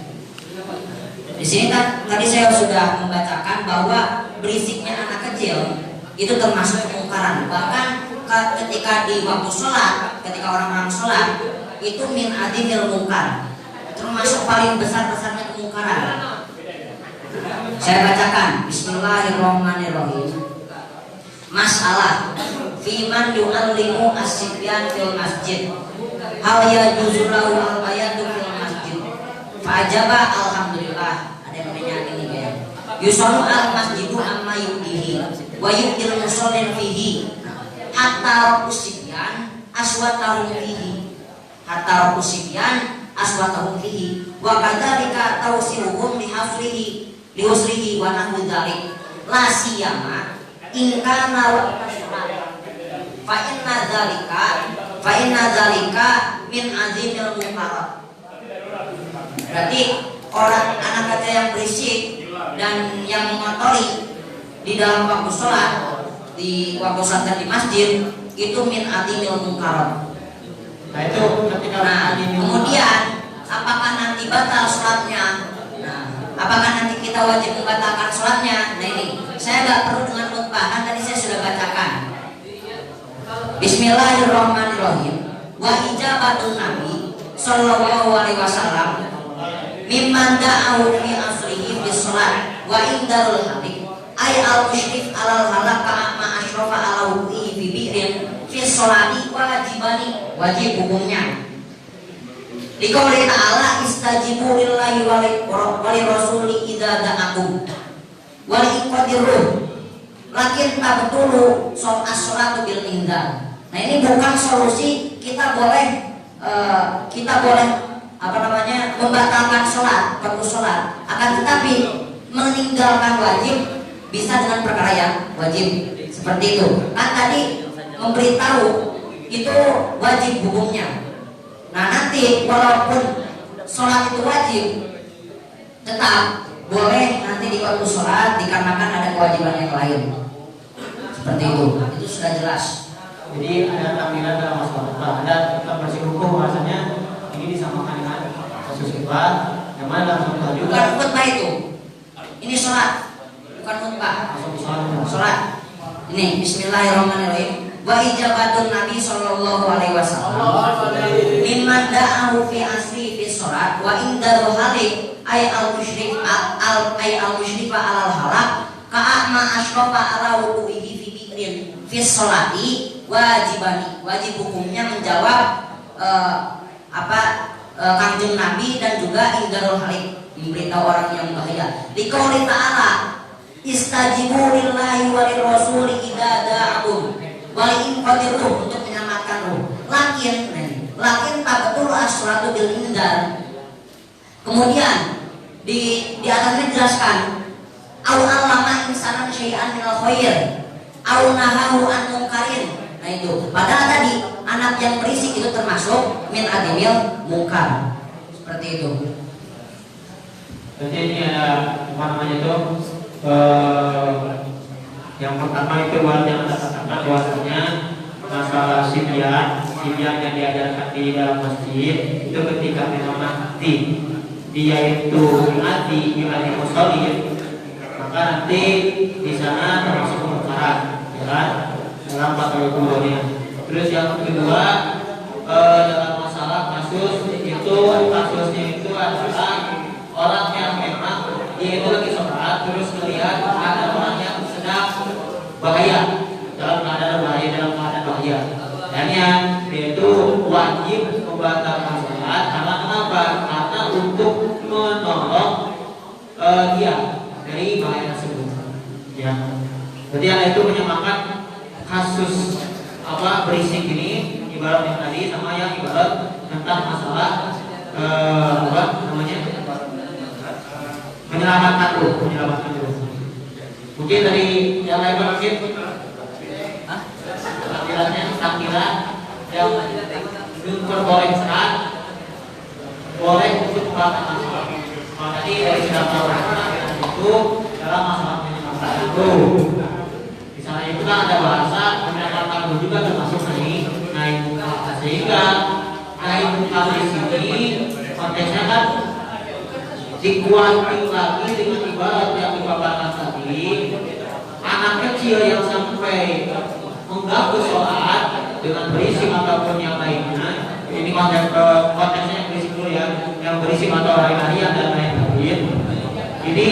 Di sini kan tadi saya sudah membacakan bahwa berisiknya anak kecil itu termasuk kemungkaran. Bahkan ketika di waktu sholat, ketika orang-orang sholat itu min adimil mungkar, termasuk paling besar-besarnya kemungkaran. Saya bacakan Bismillahirrahmanirrahim. Masalah fiman yu'allimu as-sibyan fil masjid hal yajuzu lahu al-bayatu fil masjid. Fa'ajaba alhamdulillah. Ada yang menyanyi ini ya. Yusallu al-masjidu amma yudihi wa yudil musallin fihi hatta usibyan aswatahum fihi wa kadzalika tawsiluhum liusrihi wa nahwu dzalik la siyama in kana waqta sholat fa inna dzalika min azimil munkarat. Berarti orang anak kecil yang berisik dan yang mengotori di dalam waktu sholat, di waktu sholat di masjid itu min azimil munkarat. Nah itu ketika kemudian apakah nanti batal sholatnya? Apakah nanti kita wajib membatalkan sholatnya? Nah ini saya nggak perlu dengan khutbah, kan tadi saya sudah bacakan. Bismillahirrahmanirrahim. Wa ijabatun Nabi Sallallahu Alaihi Wasallam mimman da'ahu fi asrihi bis sholat wa indarul habib ay al musyrif alal halak ka'ama asyrafa ala wudihi fi bi'rin fi sholati wajibani, wajib hukumnya. Liqauli ta'ala istajibu lillahi wali rasuli idza da'akum wal iqadiruh lakin tabtulu as-sholatu bil indar. Nah ini bukan solusi kita boleh membatalkan sholat, waktu sholat. Akan tetapi meninggalkan wajib bisa dengan perkara yang wajib. Seperti itu. Kan tadi memberitahu itu wajib hukumnya. Nah nanti walaupun sholat itu wajib, tetap boleh nanti di waktu sholat dikarenakan ada kewajiban yang lain. Seperti itu sudah jelas. Jadi ada tampilan dalam masalah, ada tetap bersih hukum bahasanya ini disamakan dengan kasus khutbah, yang mana dalam khutbah juga. Bukan khutbah itu, ini sholat, bukan khutbah. Sholat. Ini Bismillahirrahmanirrahim. Wa ijabatun Nabi Sallallahu Alaihi Wasallam mimman da'ahu fi asri fi sholat wa indaru halik ay al musyrifa alal halak ka'ama asyrafa ala wudu'ihi fi bi'rin fi sholati wajibani, wajib hukumnya menjawab kanjeng Nabi dan juga indarul halik, memberitahu orang yang bahaya. Liqauli ta'ala istajibu lillahi walir rasuli idza da'akum wal inqadiruh, untuk menyelamatkan ruh. Lakin tabatul as-sholatu bil indar. Kemudian di atasnya dijelaskan au allama insanan syai'an minal khair au nahahu an munkarin. Nah itu, padahal tadi anak yang berisik itu termasuk min adimil mungkar. Seperti itu. Jadi ini ada apa namanya itu? Yang pertama itu yang ada katakan bahwasanya masalah sibyan yang diajarkan di dalam masjid itu ketika memang nanti dia itu mati musallin, maka nanti di sana termasuk kemungkaran, ya kan? Dalam pasal keduanya. Terus yang kedua dalam masalah kasusnya itu adalah orang yang memang dia itu lagi sholat terus melihat ada orang yang sedang bahaya dalam keadaan bahaya. Dan yang dia itu wajib membatalkan sholat karena kenapa? Karena untuk menolong dia dari bahaya tersebut. Ya. Jadi yang itu menyamakan kasus berisik ini ibarat yang tadi sama yang ibarat tentang masalah menyelamatkan ruh. Mungkin dari yang lain mungkin tampilan yang diperbolehkan boleh untuk melakukan masalah. Tadi dari beberapa orang itu dalam masalah menyelamatkan ruh. Di sana itu kan ada bahasa menyelamatkan ruh juga termasuk naik sehingga naik munkar di sini konteksnya kan dikuatin lagi dengan ibarat yang dipaparkan tadi. Anak kecil yang sampai mengganggu sholat dengan berisik ataupun yang lainnya, ini konteksnya yang berisik dulu ya, yang berisik atau lari-larian dan lain-lain, ini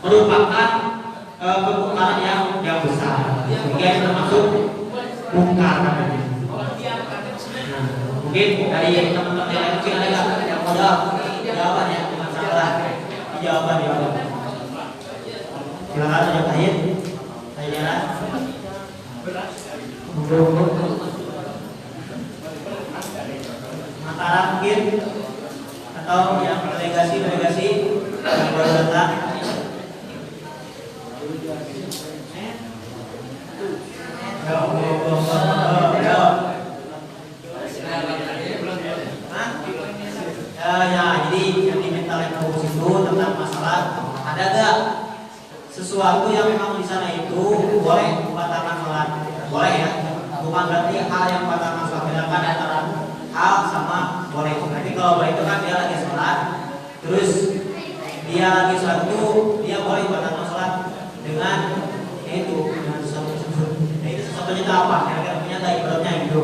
merupakan kemungkaran yang besar, sehingga yang termasuk mungkar. Mungkin dari teman-teman yang lain mungkin ada yang mau jawaban ya masalah jawaban ya. Silakan ada tanya. Tanya. Antara mungkin atau yang delegasi yang baru datang. Ya, jadi yang diminta oleh fokus itu tentang masalah ada gak sesuatu yang memang di sana itu boleh membatalkan sholat, boleh ya, bukan berarti hal yang membatalkan sholat, bedakan antara hal sama boleh. Berarti kalau boleh itu kan dia lagi sholat, terus dia lagi sholat itu dia boleh membatalkan sholat dengan itu dengan sesuatu tersebut. Nah itu sesuatunya itu apa? Kira-kira punya tak ibaratnya gitu.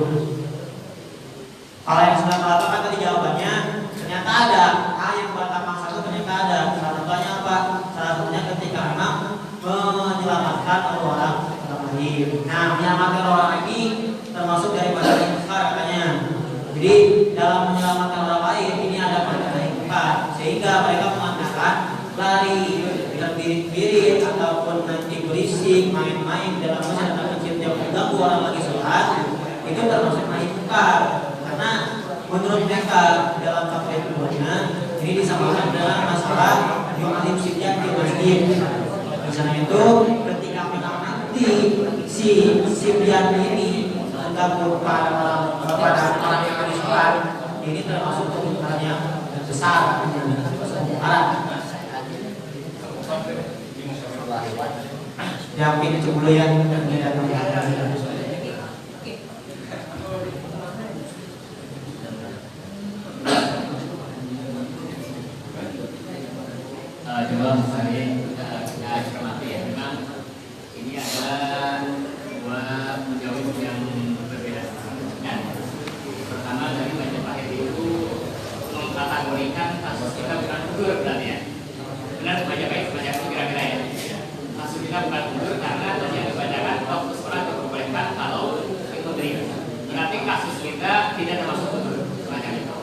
Kalau yang sudah melakukan tadi jawabannya ternyata ada hal yang membatalkan sholat, ternyata ada. Salah satunya apa? Salah satunya ketika memang menyelamatkan orang lain. Nah, menyelamatkan orang lagi termasuk daripada yang besar katanya. Jadi dalam menyelamatkan orang lain ini ada perkara yang besar, sehingga mereka mengatakan lari dengan birit-birit ataupun nanti berisik main-main dalam masyarakat kecil yang mengganggu orang lagi sholat itu termasuk naik besar, karena menurut mereka dalam fatwa keduanya ini disamakan dengan masalah yu'alim sibyan di masjid. Di sana itu ketika memang nanti si sibyan ini mengganggu pada orang yang di sholat, ini termasuk kemungkaran yang besar. Yang ini dulu ya. Coba saya cermati ya, memang ini adalah dua menjawab yang berbeda. Pertama dari Majapahit itu mengkategorikan kasus kita bukan udur berarti ya. Benar Majapahit itu kira-kira ya. Kasus kita bukan udur karena tadi yang dibacakan waktu sholat diperbolehkan kalau itu beri. Berarti kasus kita tidak termasuk udur semacam itu.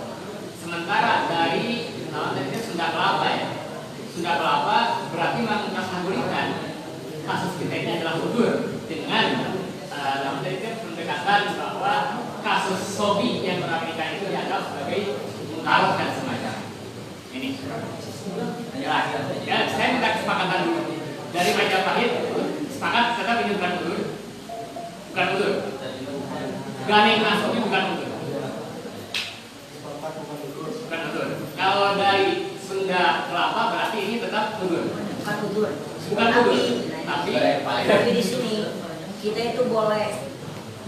Sementara dari tadi sudah kelapa ya. Sudah kelapa berarti mengkategorikan kasus kita ini adalah udur dengan dalam pendekatan bahwa kasus sobi yang pernikahan itu dianggap sebagai mungkar dan semacam ini. Jelas. Ya, saya minta kesepakatan dulu dari Majapahit sepakat tetap ini bukan udur, bukan udur. Ganing sobi bukan udur, bukan udur. Kalau dari Sunda Kelapa berarti ini tetap udur. Bukan udur. Bukan udur. Tapi di sini kita itu boleh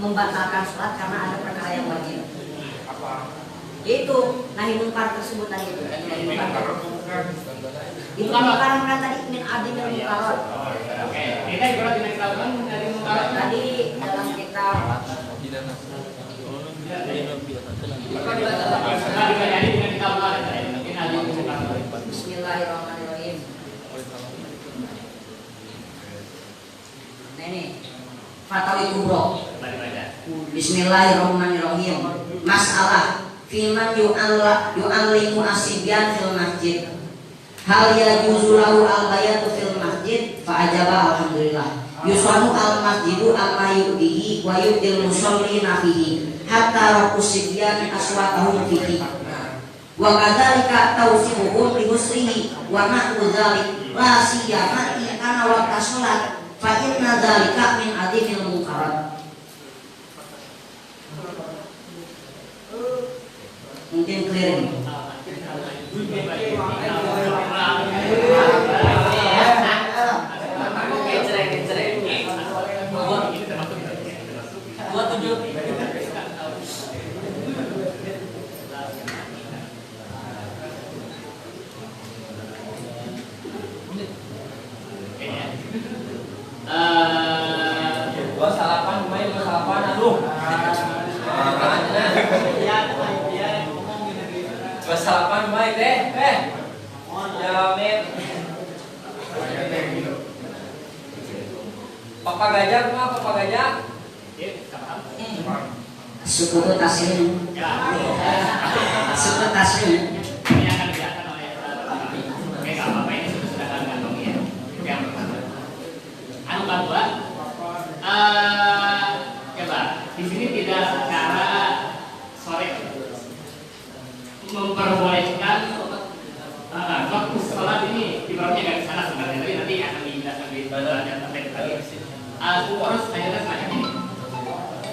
membatalkan sholat karena ada perkara yang wajib. Apa? Yaitu nahi mungkar tersebut tadi itu. Itu mungkaran kan tadi min adi min mungkarat. Oke, kita ibarat dengan kelakuan dari mungkarat tadi dalam kitab Bismillahirrahmanirrahim. Nah ini Fatawi Kubro. Bismillahirrahmanirrahim. Masalah firman yu'allimu asibyan fil masjid. Hal yajuzu lahu al-bayatu fil masjid? Fa ajaba alhamdulillah. Yusanu al-masjidu amma yu'dihi wa yu'dil musallina fihi hatta rakusibyan aswatahum fihi. Wa kadzalika tawsifuhum li husrihi wa nahwu dzalik la siyama in kana waqta shalat fa inna dzalika min adimil munkarat. Mungkin clear ini. Gua salapan, main gua salapan, aduh. Gua salapan, main deh, ya men. Papa Gajah, Papa Gajah. Suku taslim. Suku taslim. Ini akan dijelaskan oleh oke, nggak apa-apa, ini sudah gantung ya. Itu yang pertama. Anu kedua, coba di sini tidak secara sore memperbolehkan waktu sholat ini diperoleh nggak di sana sebenarnya, tapi nanti akan dijelaskan di pelajaran terkait tadi. Terus saya semacam ini.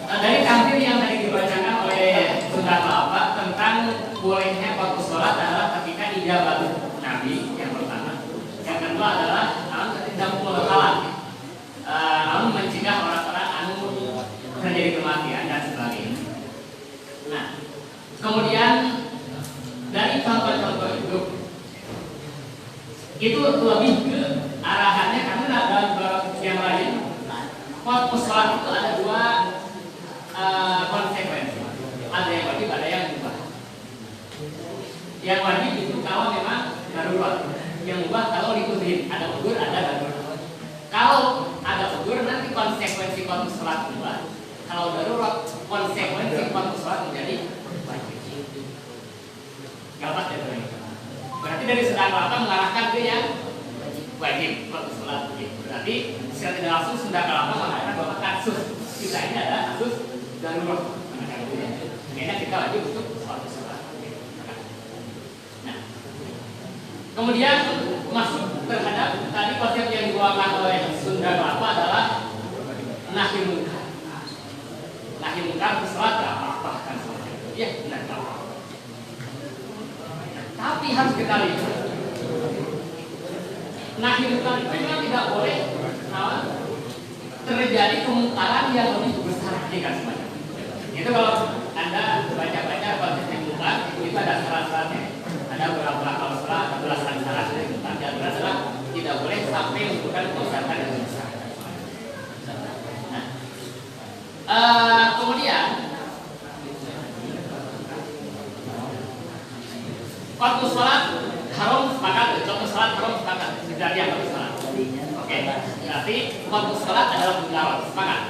Dari tampil yang tadi dibacakan oleh Sunda Kelapa tentang bolehnya waktu sholat adalah ketika ijabah Nabi yang pertama, yang kedua adalah dampul halal, mencegah orang-orang anu terjadi kematian dan sebagainya. Nah, kemudian dari contoh-contoh itu lebih ke arahannya karena dalam beberapa yang lain waktu sholat itu ada dua konsekuensi, ada yang wajib, ada yang mubah. Yang wajib itu kalau memang darurat, yang mubah kalau diusin, ada udur, ada darurat. Kalau ada udur nanti konsekuensi waktu sholat mubah, kalau darurat konsekuensi waktu sholat menjadi wajib. Gampang ya teman. Berarti dari sedang apa mengarahkan ke yang wajib waktu sholat wajib. Berarti secara tidak langsung sedang apa mengarahkan bahwa kasus kita ini ada kasus darurat. Makanya kita wajib untuk waktu sholat. Nah, kemudian masuk terhadap tadi konsep yang dibawakan oleh Sunda Kelapa adalah nahi munkar. Nahi munkar sholat apa kan sholat? Ya benar. Tapi harus kita lihat nahi munkar itu memang tidak boleh terjadi kemungkaran yang lebih besar jika semacam itu. Kalau Anda baca-baca konsep yang munkar itu ada syarat-syaratnya, ada beberapa klausul, ada belasan syarat yang munkar. Yang adalah tidak boleh sampai menimbulkan kerusakan yang besar. Nah, kemudian waktu sholat haram sepakat, waktu sholat haram sepakat, dari yang waktu sholat. Oke, berarti waktu sholat adalah mudarat, sepakat.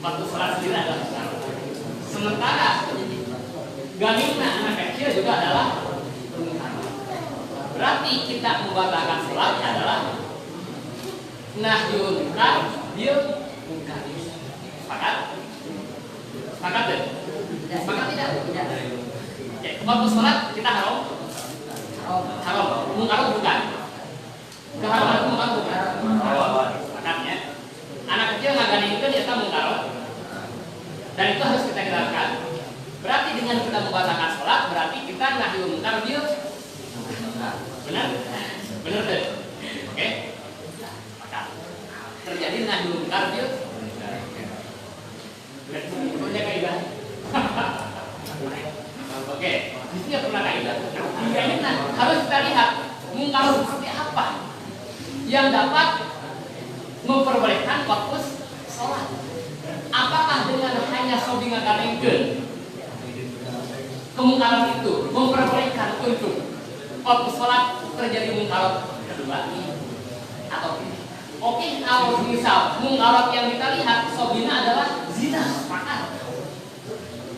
Waktu sholat sendiri adalah mudarat. Sementara ganimna anak kecil juga adalah mudarat. Berarti kita membatalkan sholat adalah nahyul munkar bil munkar. Sepakat? Sepakat deh? Sepakat tidak? Waktu sholat kita haram, munkar bukan. Keharaman itu munkar bukan. Makanya anak kecil ngagani itu dia munkar, dan itu harus kita hilangkan. Berarti dengan kita membatalkan sholat berarti kita nahyul munkar bil benar, benar deh. Oke, maka terjadi nahyul munkar bil. Punya kaidah. Oke, di sini pernah kaidah. Ini harus kita lihat munkar seperti apa yang dapat memperbolehkan waktu sholat. Apakah dengan hanya sobi ngaganengkeun kemungkaran itu memperbolehkan untuk waktu sholat terjadi mungkarat kedua atau tidak? Oke, kalau misal mungkarat yang kita lihat sobina adalah zina, sepakat.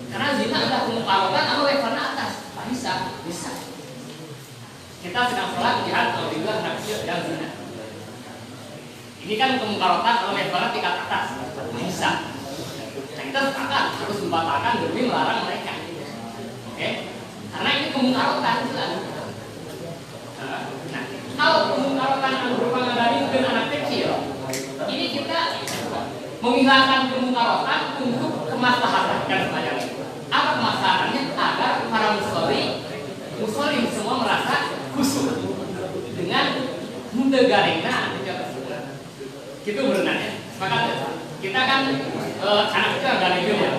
Karena zina adalah kemungkaratan anu levelnya atas, bisa. Kita sedang sholat lihat kalau juga anak kecil yang zina. Ini kan kemungkaratan anu levelnya tingkat atas, bisa. Nah, kita sepakat harus membatalkan demi melarang mereka. Oke? Karena ini kemungkaratan jelas. Nah, kalau kemungkaratan anu berupa ngadarin anak kecil, ini kita menghilangkan kemungkaratan untuk kemaslahatan dan semacamnya. Apa kemaslahatannya? Agar para muslim semua merasa khusyuk dengan mundegarena gitu berenangnya. Sepakat ya? Kita kan anak kecil agak gitu ya.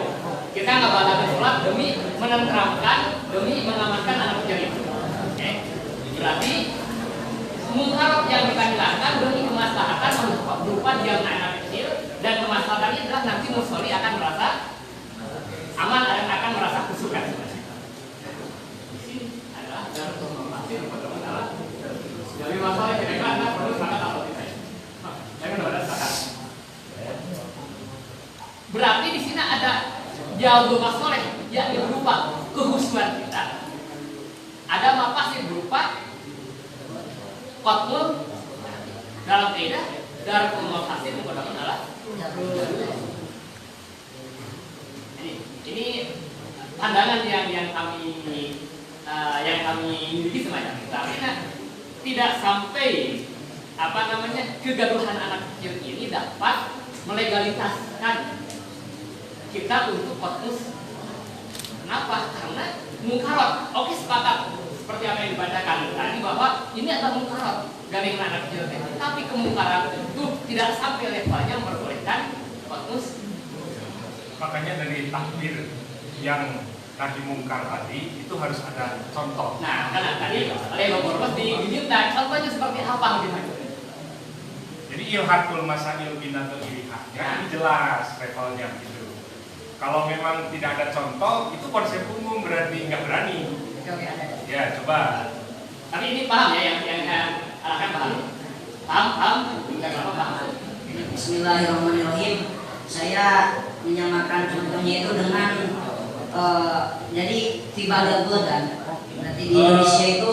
Kita nggak batalkan sholat demi menenteramkan, demi mengamankan anak kecil itu. Oke? Berarti mungkarat yang kita hilangkan berarti berupa diam anak kecil, dan permasalahannya adalah nanti musolli akan merasa aman dan akan merasa kesukaan. Di sini adalah dari masalah yang kira-kira Anda perlu sepakat atau tidak? Jangan ada sepakat. Berarti di sini ada jauh masalah yang berupa kehusuan kita. Ada mafasid berupa qatl dalam kaidah darul mafasid menggunakan alat. Ini pandangan yang kami miliki semacam itu. Artinya tidak sampai kegaduhan anak kecil ini dapat melegalitaskan kita untuk fokus. Kenapa? Karena mungkarot. Oke, sepakat seperti apa yang dibacakan tadi bahwa ini adalah mungkarot galing anak kecil. Tapi kemungkaran itu tidak sampai levelnya memperbolehkan fokus. Makanya dari takbir yang nahi mungkar tadi itu harus ada contoh. Nah, karena tadi oleh Bapak Boros diminta contohnya seperti apa gitu. Jadi ilhatul masail binatul ilhahnya ini jelas levelnya gitu. Kalau memang tidak ada contoh, itu konsep umum berarti nggak berani. Oke, ada. Ya, coba. Tapi ini paham ya yang arahkan paham? Paham? Paham. Bismillahirrahmanirrahim. Saya menyamakan contohnya itu dengan jadi tiba Bulan. Berarti di Indonesia itu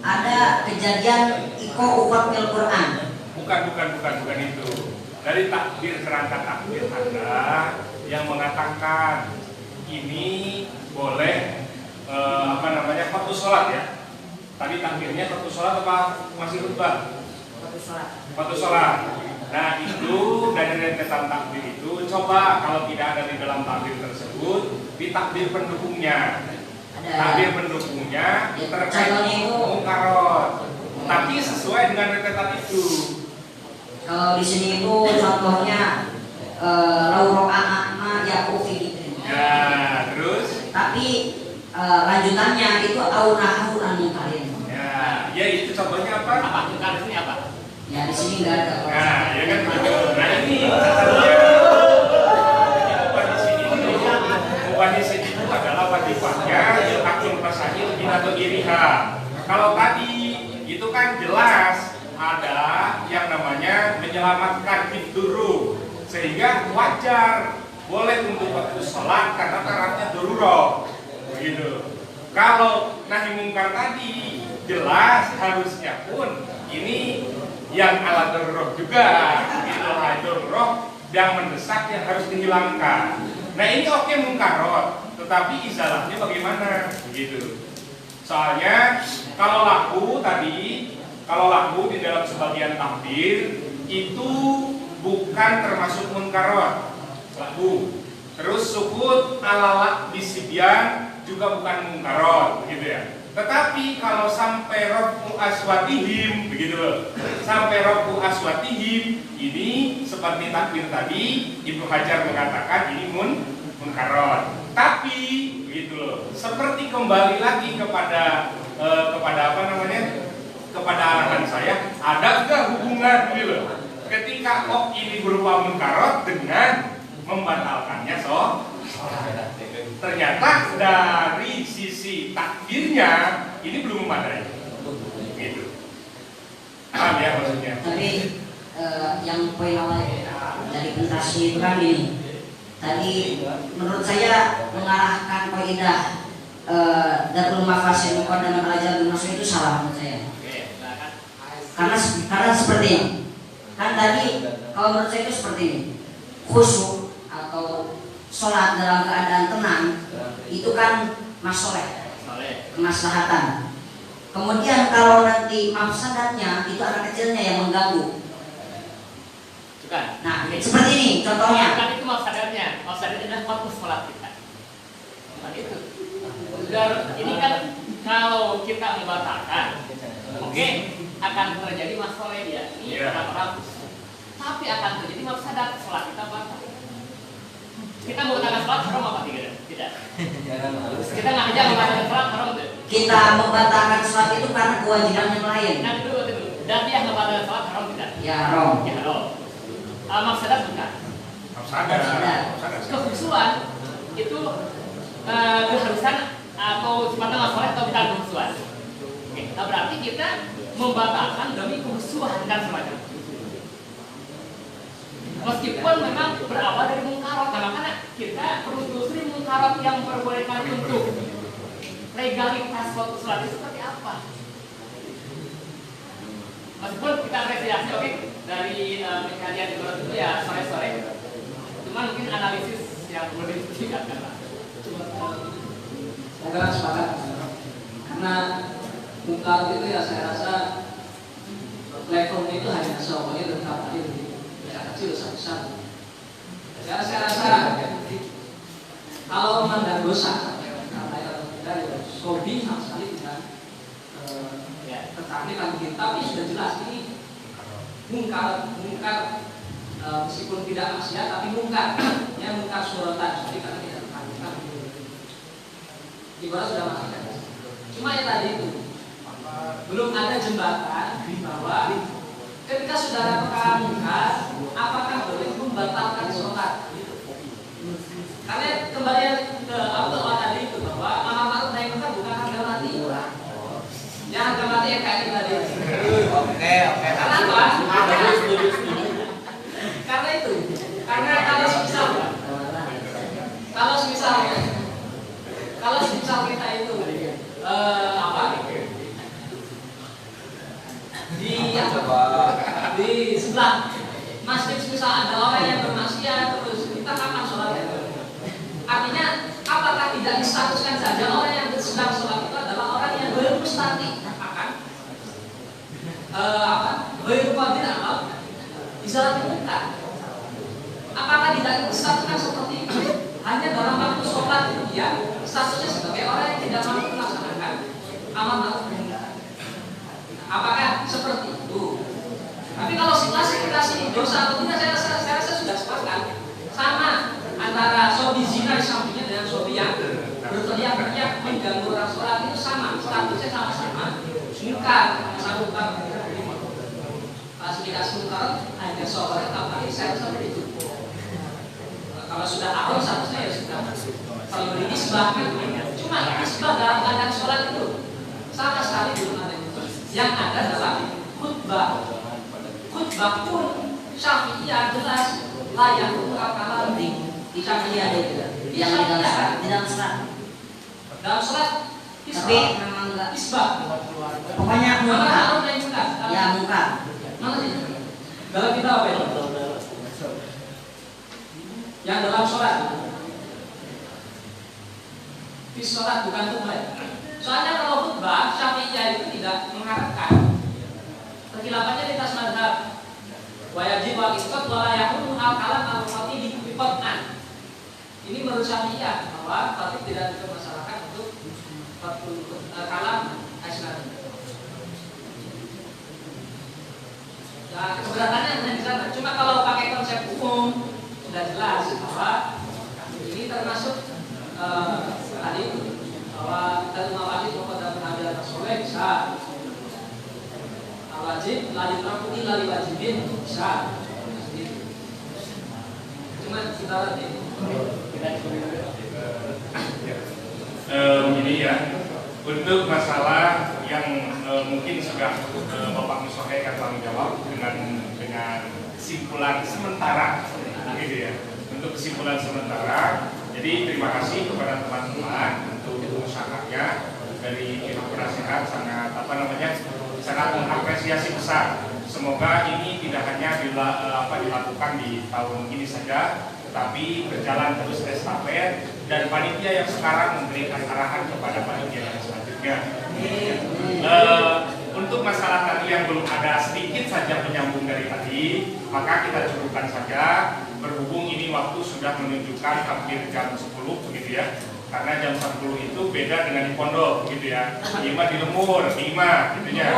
ada kejadian iko ufat fil Quran. Bukan itu. Dari takbir kerangka takbir Anda yang mengatakan ini boleh waktu sholat ya. Tadi takbirnya waktu sholat apa masih khutbah? Waktu sholat. Nah itu dari rentetan takbir itu coba kalau tidak ada di dalam takbir tersebut di takbir pendukungnya. Takbir pendukungnya terkait mungkarot. Tapi sesuai dengan rentetan itu. Kalau di sini itu contohnya lauro'a'ma yakufi. Ya, terus? Tapi lanjutannya itu aunahu an-mungkarin. Ya itu contohnya apa? Apa mungkar ini apa? Ya di sini nggak ada. Nah, ya kan begitu. Nah ini catatnya. Bukan di sini itu adalah wajibnya akun pasahil binatul iriha. Kalau tadi itu kan jelas ada yang namanya menyelamatkan hiduru sehingga wajar boleh untuk waktu sholat karena syaratnya darurat begitu. Kalau nahi mungkar tadi jelas harusnya pun ini yang ala darurat juga gitu, darurat yang mendesak yang harus dihilangkan. Nah ini oke mungkarot, tetapi izalahnya bagaimana begitu. Soalnya kalau laku di dalam sebagian takbir itu bukan termasuk munkarot laku. Terus sukut alalak bisibyan juga bukan munkarot gitu ya. Tetapi kalau sampai rofu aswatihim begitu loh. Sampai rofu aswatihim ini seperti takbir tadi Ibnu Hajar mengatakan ini munkarot. Tapi begitu loh. Seperti kembali lagi kepada kepada arahan saya, ada nggak hubungan gitu loh ketika ini berupa munkarot dengan membatalkannya ternyata dari sisi takbirnya ini belum memadai gitu. Paham ya maksudnya? Tapi yang poin awal dari pentasih itu kan ini tadi menurut saya mengarahkan kaidah darul mafasid muqaddam al-ajal maksud itu salah menurut saya. Karena seperti ini. Kan tadi kalau menurut saya itu seperti ini. Khusyuk atau sholat dalam keadaan tenang itu kan masoleh, kemaslahatan. Kemudian kalau nanti mafsadatnya itu anak kecilnya yang mengganggu. Bukan. Nah, seperti ini contohnya. Kan itu mafsadatnya adalah fokus sholat kita. Bukan itu. Ini kan kalau kita membatalkan, oke, akan terjadi masalah dia. Ini ratus. Tapi akan terjadi mafsadat sholat kita batal. Kita mau katakan sholat haram apa tidak? Tidak. Kita nggak aja mengatakan sholat haram itu. Kita membatalkan sholat itu karena kewajiban yang lain. Nah, dulu. Dan dia ngebatalkan sholat haram tidak? Ya haram. Ya haram. Mafsadat bukan? Mafsadat. Kekhusuan itu keharusan atau sifatnya masalah atau kita kekhusuan. Oke, nah berarti kita membatalkan demi kekhusuan dan semacam. Meskipun memang berawal dari mungkarat, nah makanya kita perlu telusuri mungkarat yang memperbolehkan untuk legalitas suatu sholat itu seperti apa. Meskipun kita apresiasi oke dari kalian di Golot itu ya sore-sore, cuman mungkin analisis yang perlu ditingkatkan lah. Saya sepakat karena mungkar itu ya saya rasa levelnya itu hanya semuanya tentang tadi ya kecil besar. Ya saya rasa kalau memandang dosa karena yang dari sobi sama sekali tidak tertarik kita, tapi sudah jelas ini mungkar meskipun tidak maksiat tapi mungkar ya mungkar suratan jadi karena tidak tertarik ibarat sudah maksiat. Cuma ya tadi itu belum ada jembatan bahwa ketika saudara perkara mungkar apakah boleh membatalkan sholat gitu. Karena kembali ke awal tadi itu bahwa amar ma'ruf nahi munkar bukan harga mati. Ya harga mati yang kayak tadi. Oke. Karena apa? Karena itu. Karena kalau misal kita itu di sebelah masjid misal ada orang yang bermaksiat terus kita kapan sholatnya? Artinya apakah tidak distatuskan saja orang yang sedang sholat itu adalah orang yang bermustati akan berkoordinat amal bisa dibuka? Apakah tidak distatuskan seperti itu? Hanya dalam waktu sholat itu dia statusnya sebagai orang yang tidak mampu melaksanakan amal ma'ruf nahi munkar. Apakah seperti itu? Tapi kalau klasifikasi dosa atau tidak saya rasa sudah sepakat sama antara sobi zina di sampingnya dengan sobi yang berteriak-teriak mengganggu orang sholat itu sama statusnya sama-sama munkar sama klasifikasi munkar hanya soalnya tapi saya rasa itu kalau sudah haram statusnya ya sudah kalau diisbahkan cuma isbah dalam keadaan sholat itu sama sekali belum ada yang ada dalam khutbah pun Syafi'iyah jelas layak untuk akalan Di Syafi'iyah ada juga. Yang Di dalam surat. Dalam surat Tapi memang enggak isbah. Pokoknya munkar. Ya munkar. Mana sih? Dalam kita apa itu? Yang dalam sholat. Di sholat bukan khutbah. Soalnya kalau khutbah Syafi'iyah itu tidak mengharapkan kehilafannya di tas madhab wajib wal isqat wa la yakunu al-kalam al-khatibi bi qat'an. Ini menurut Syafi'iyah bahwa khatib tidak dipermasalahkan untuk kalam asnad. Ya keberatannya hanya di sana. Cuma kalau pakai konsep umum sudah jelas bahwa ini termasuk tadi bahwa terima wajib kepada pengambilan soleh bisa wajib lari terampuni lari wajibin bisa cuma kita lihat ini ya untuk masalah yang mungkin sudah Bapak Musohe tanggung jawab dengan kesimpulan sementara gitu ya untuk kesimpulan sementara. Jadi terima kasih kepada teman-teman untuk usahanya dari pihak penasehat sangat sangat mengapresiasi besar. Semoga ini tidak hanya dilakukan di tahun ini saja, tetapi berjalan terus estafet dan panitia yang sekarang memberikan arahan kepada panitia yang selanjutnya. Untuk masalah tadi yang belum ada sedikit saja penyambung dari tadi, maka kita cukupkan saja. Berhubung ini waktu sudah menunjukkan hampir jam 10 begitu ya. Karena jam 10 itu beda dengan di pondok gitu ya. Ima di lemur, Ima gitu ya.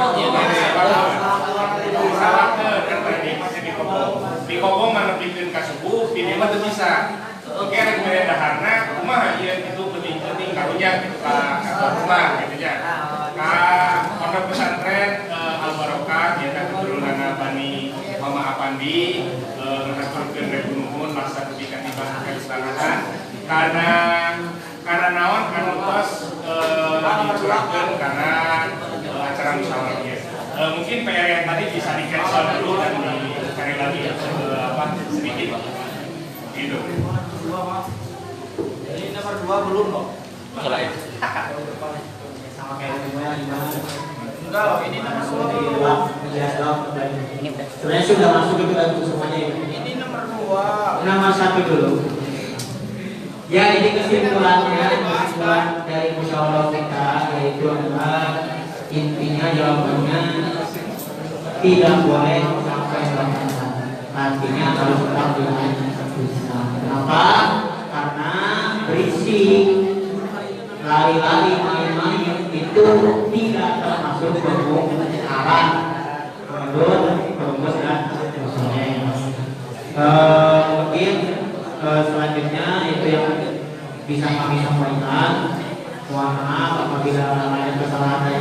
Salah kan tadi masih di kobong. Di kobong mana bikin ka subuh, di Ima tuh bisa. Oke, rek beredaharna kumaha ieu itu penting karunya gitu ka rumah gitu ya. Ka pondok pesantren Al Barokah ya Pandi mengaturkan rebunuhun masa ketika dibahas kesepakatan karena naon tos dicurahkan karena acara musyawarah. Mungkin PR yang tadi bisa di-cancel dulu dan dicari lagi sedikit gitu. Jadi nomor 2 belum kok. Salah ya. Sama kayak gimana? Enggak, ini nomor 2 belum. Sebenarnya sudah masuk itu kan semuanya. Ini nomor 2. Nomor 1 dulu. Ya, ini kesimpulan dari musyawarah kita yaitu adalah intinya jawabannya tidak boleh sampai selesai. Artinya harus tetap bisa. Kenapa? Karena berisik, lari-lari, main-main itu tidak termasuk pembukaan menurut perumus dan dosen. Mungkin selanjutnya itu yang bisa kami sampaikan. Mohon maaf apabila ada kesalahan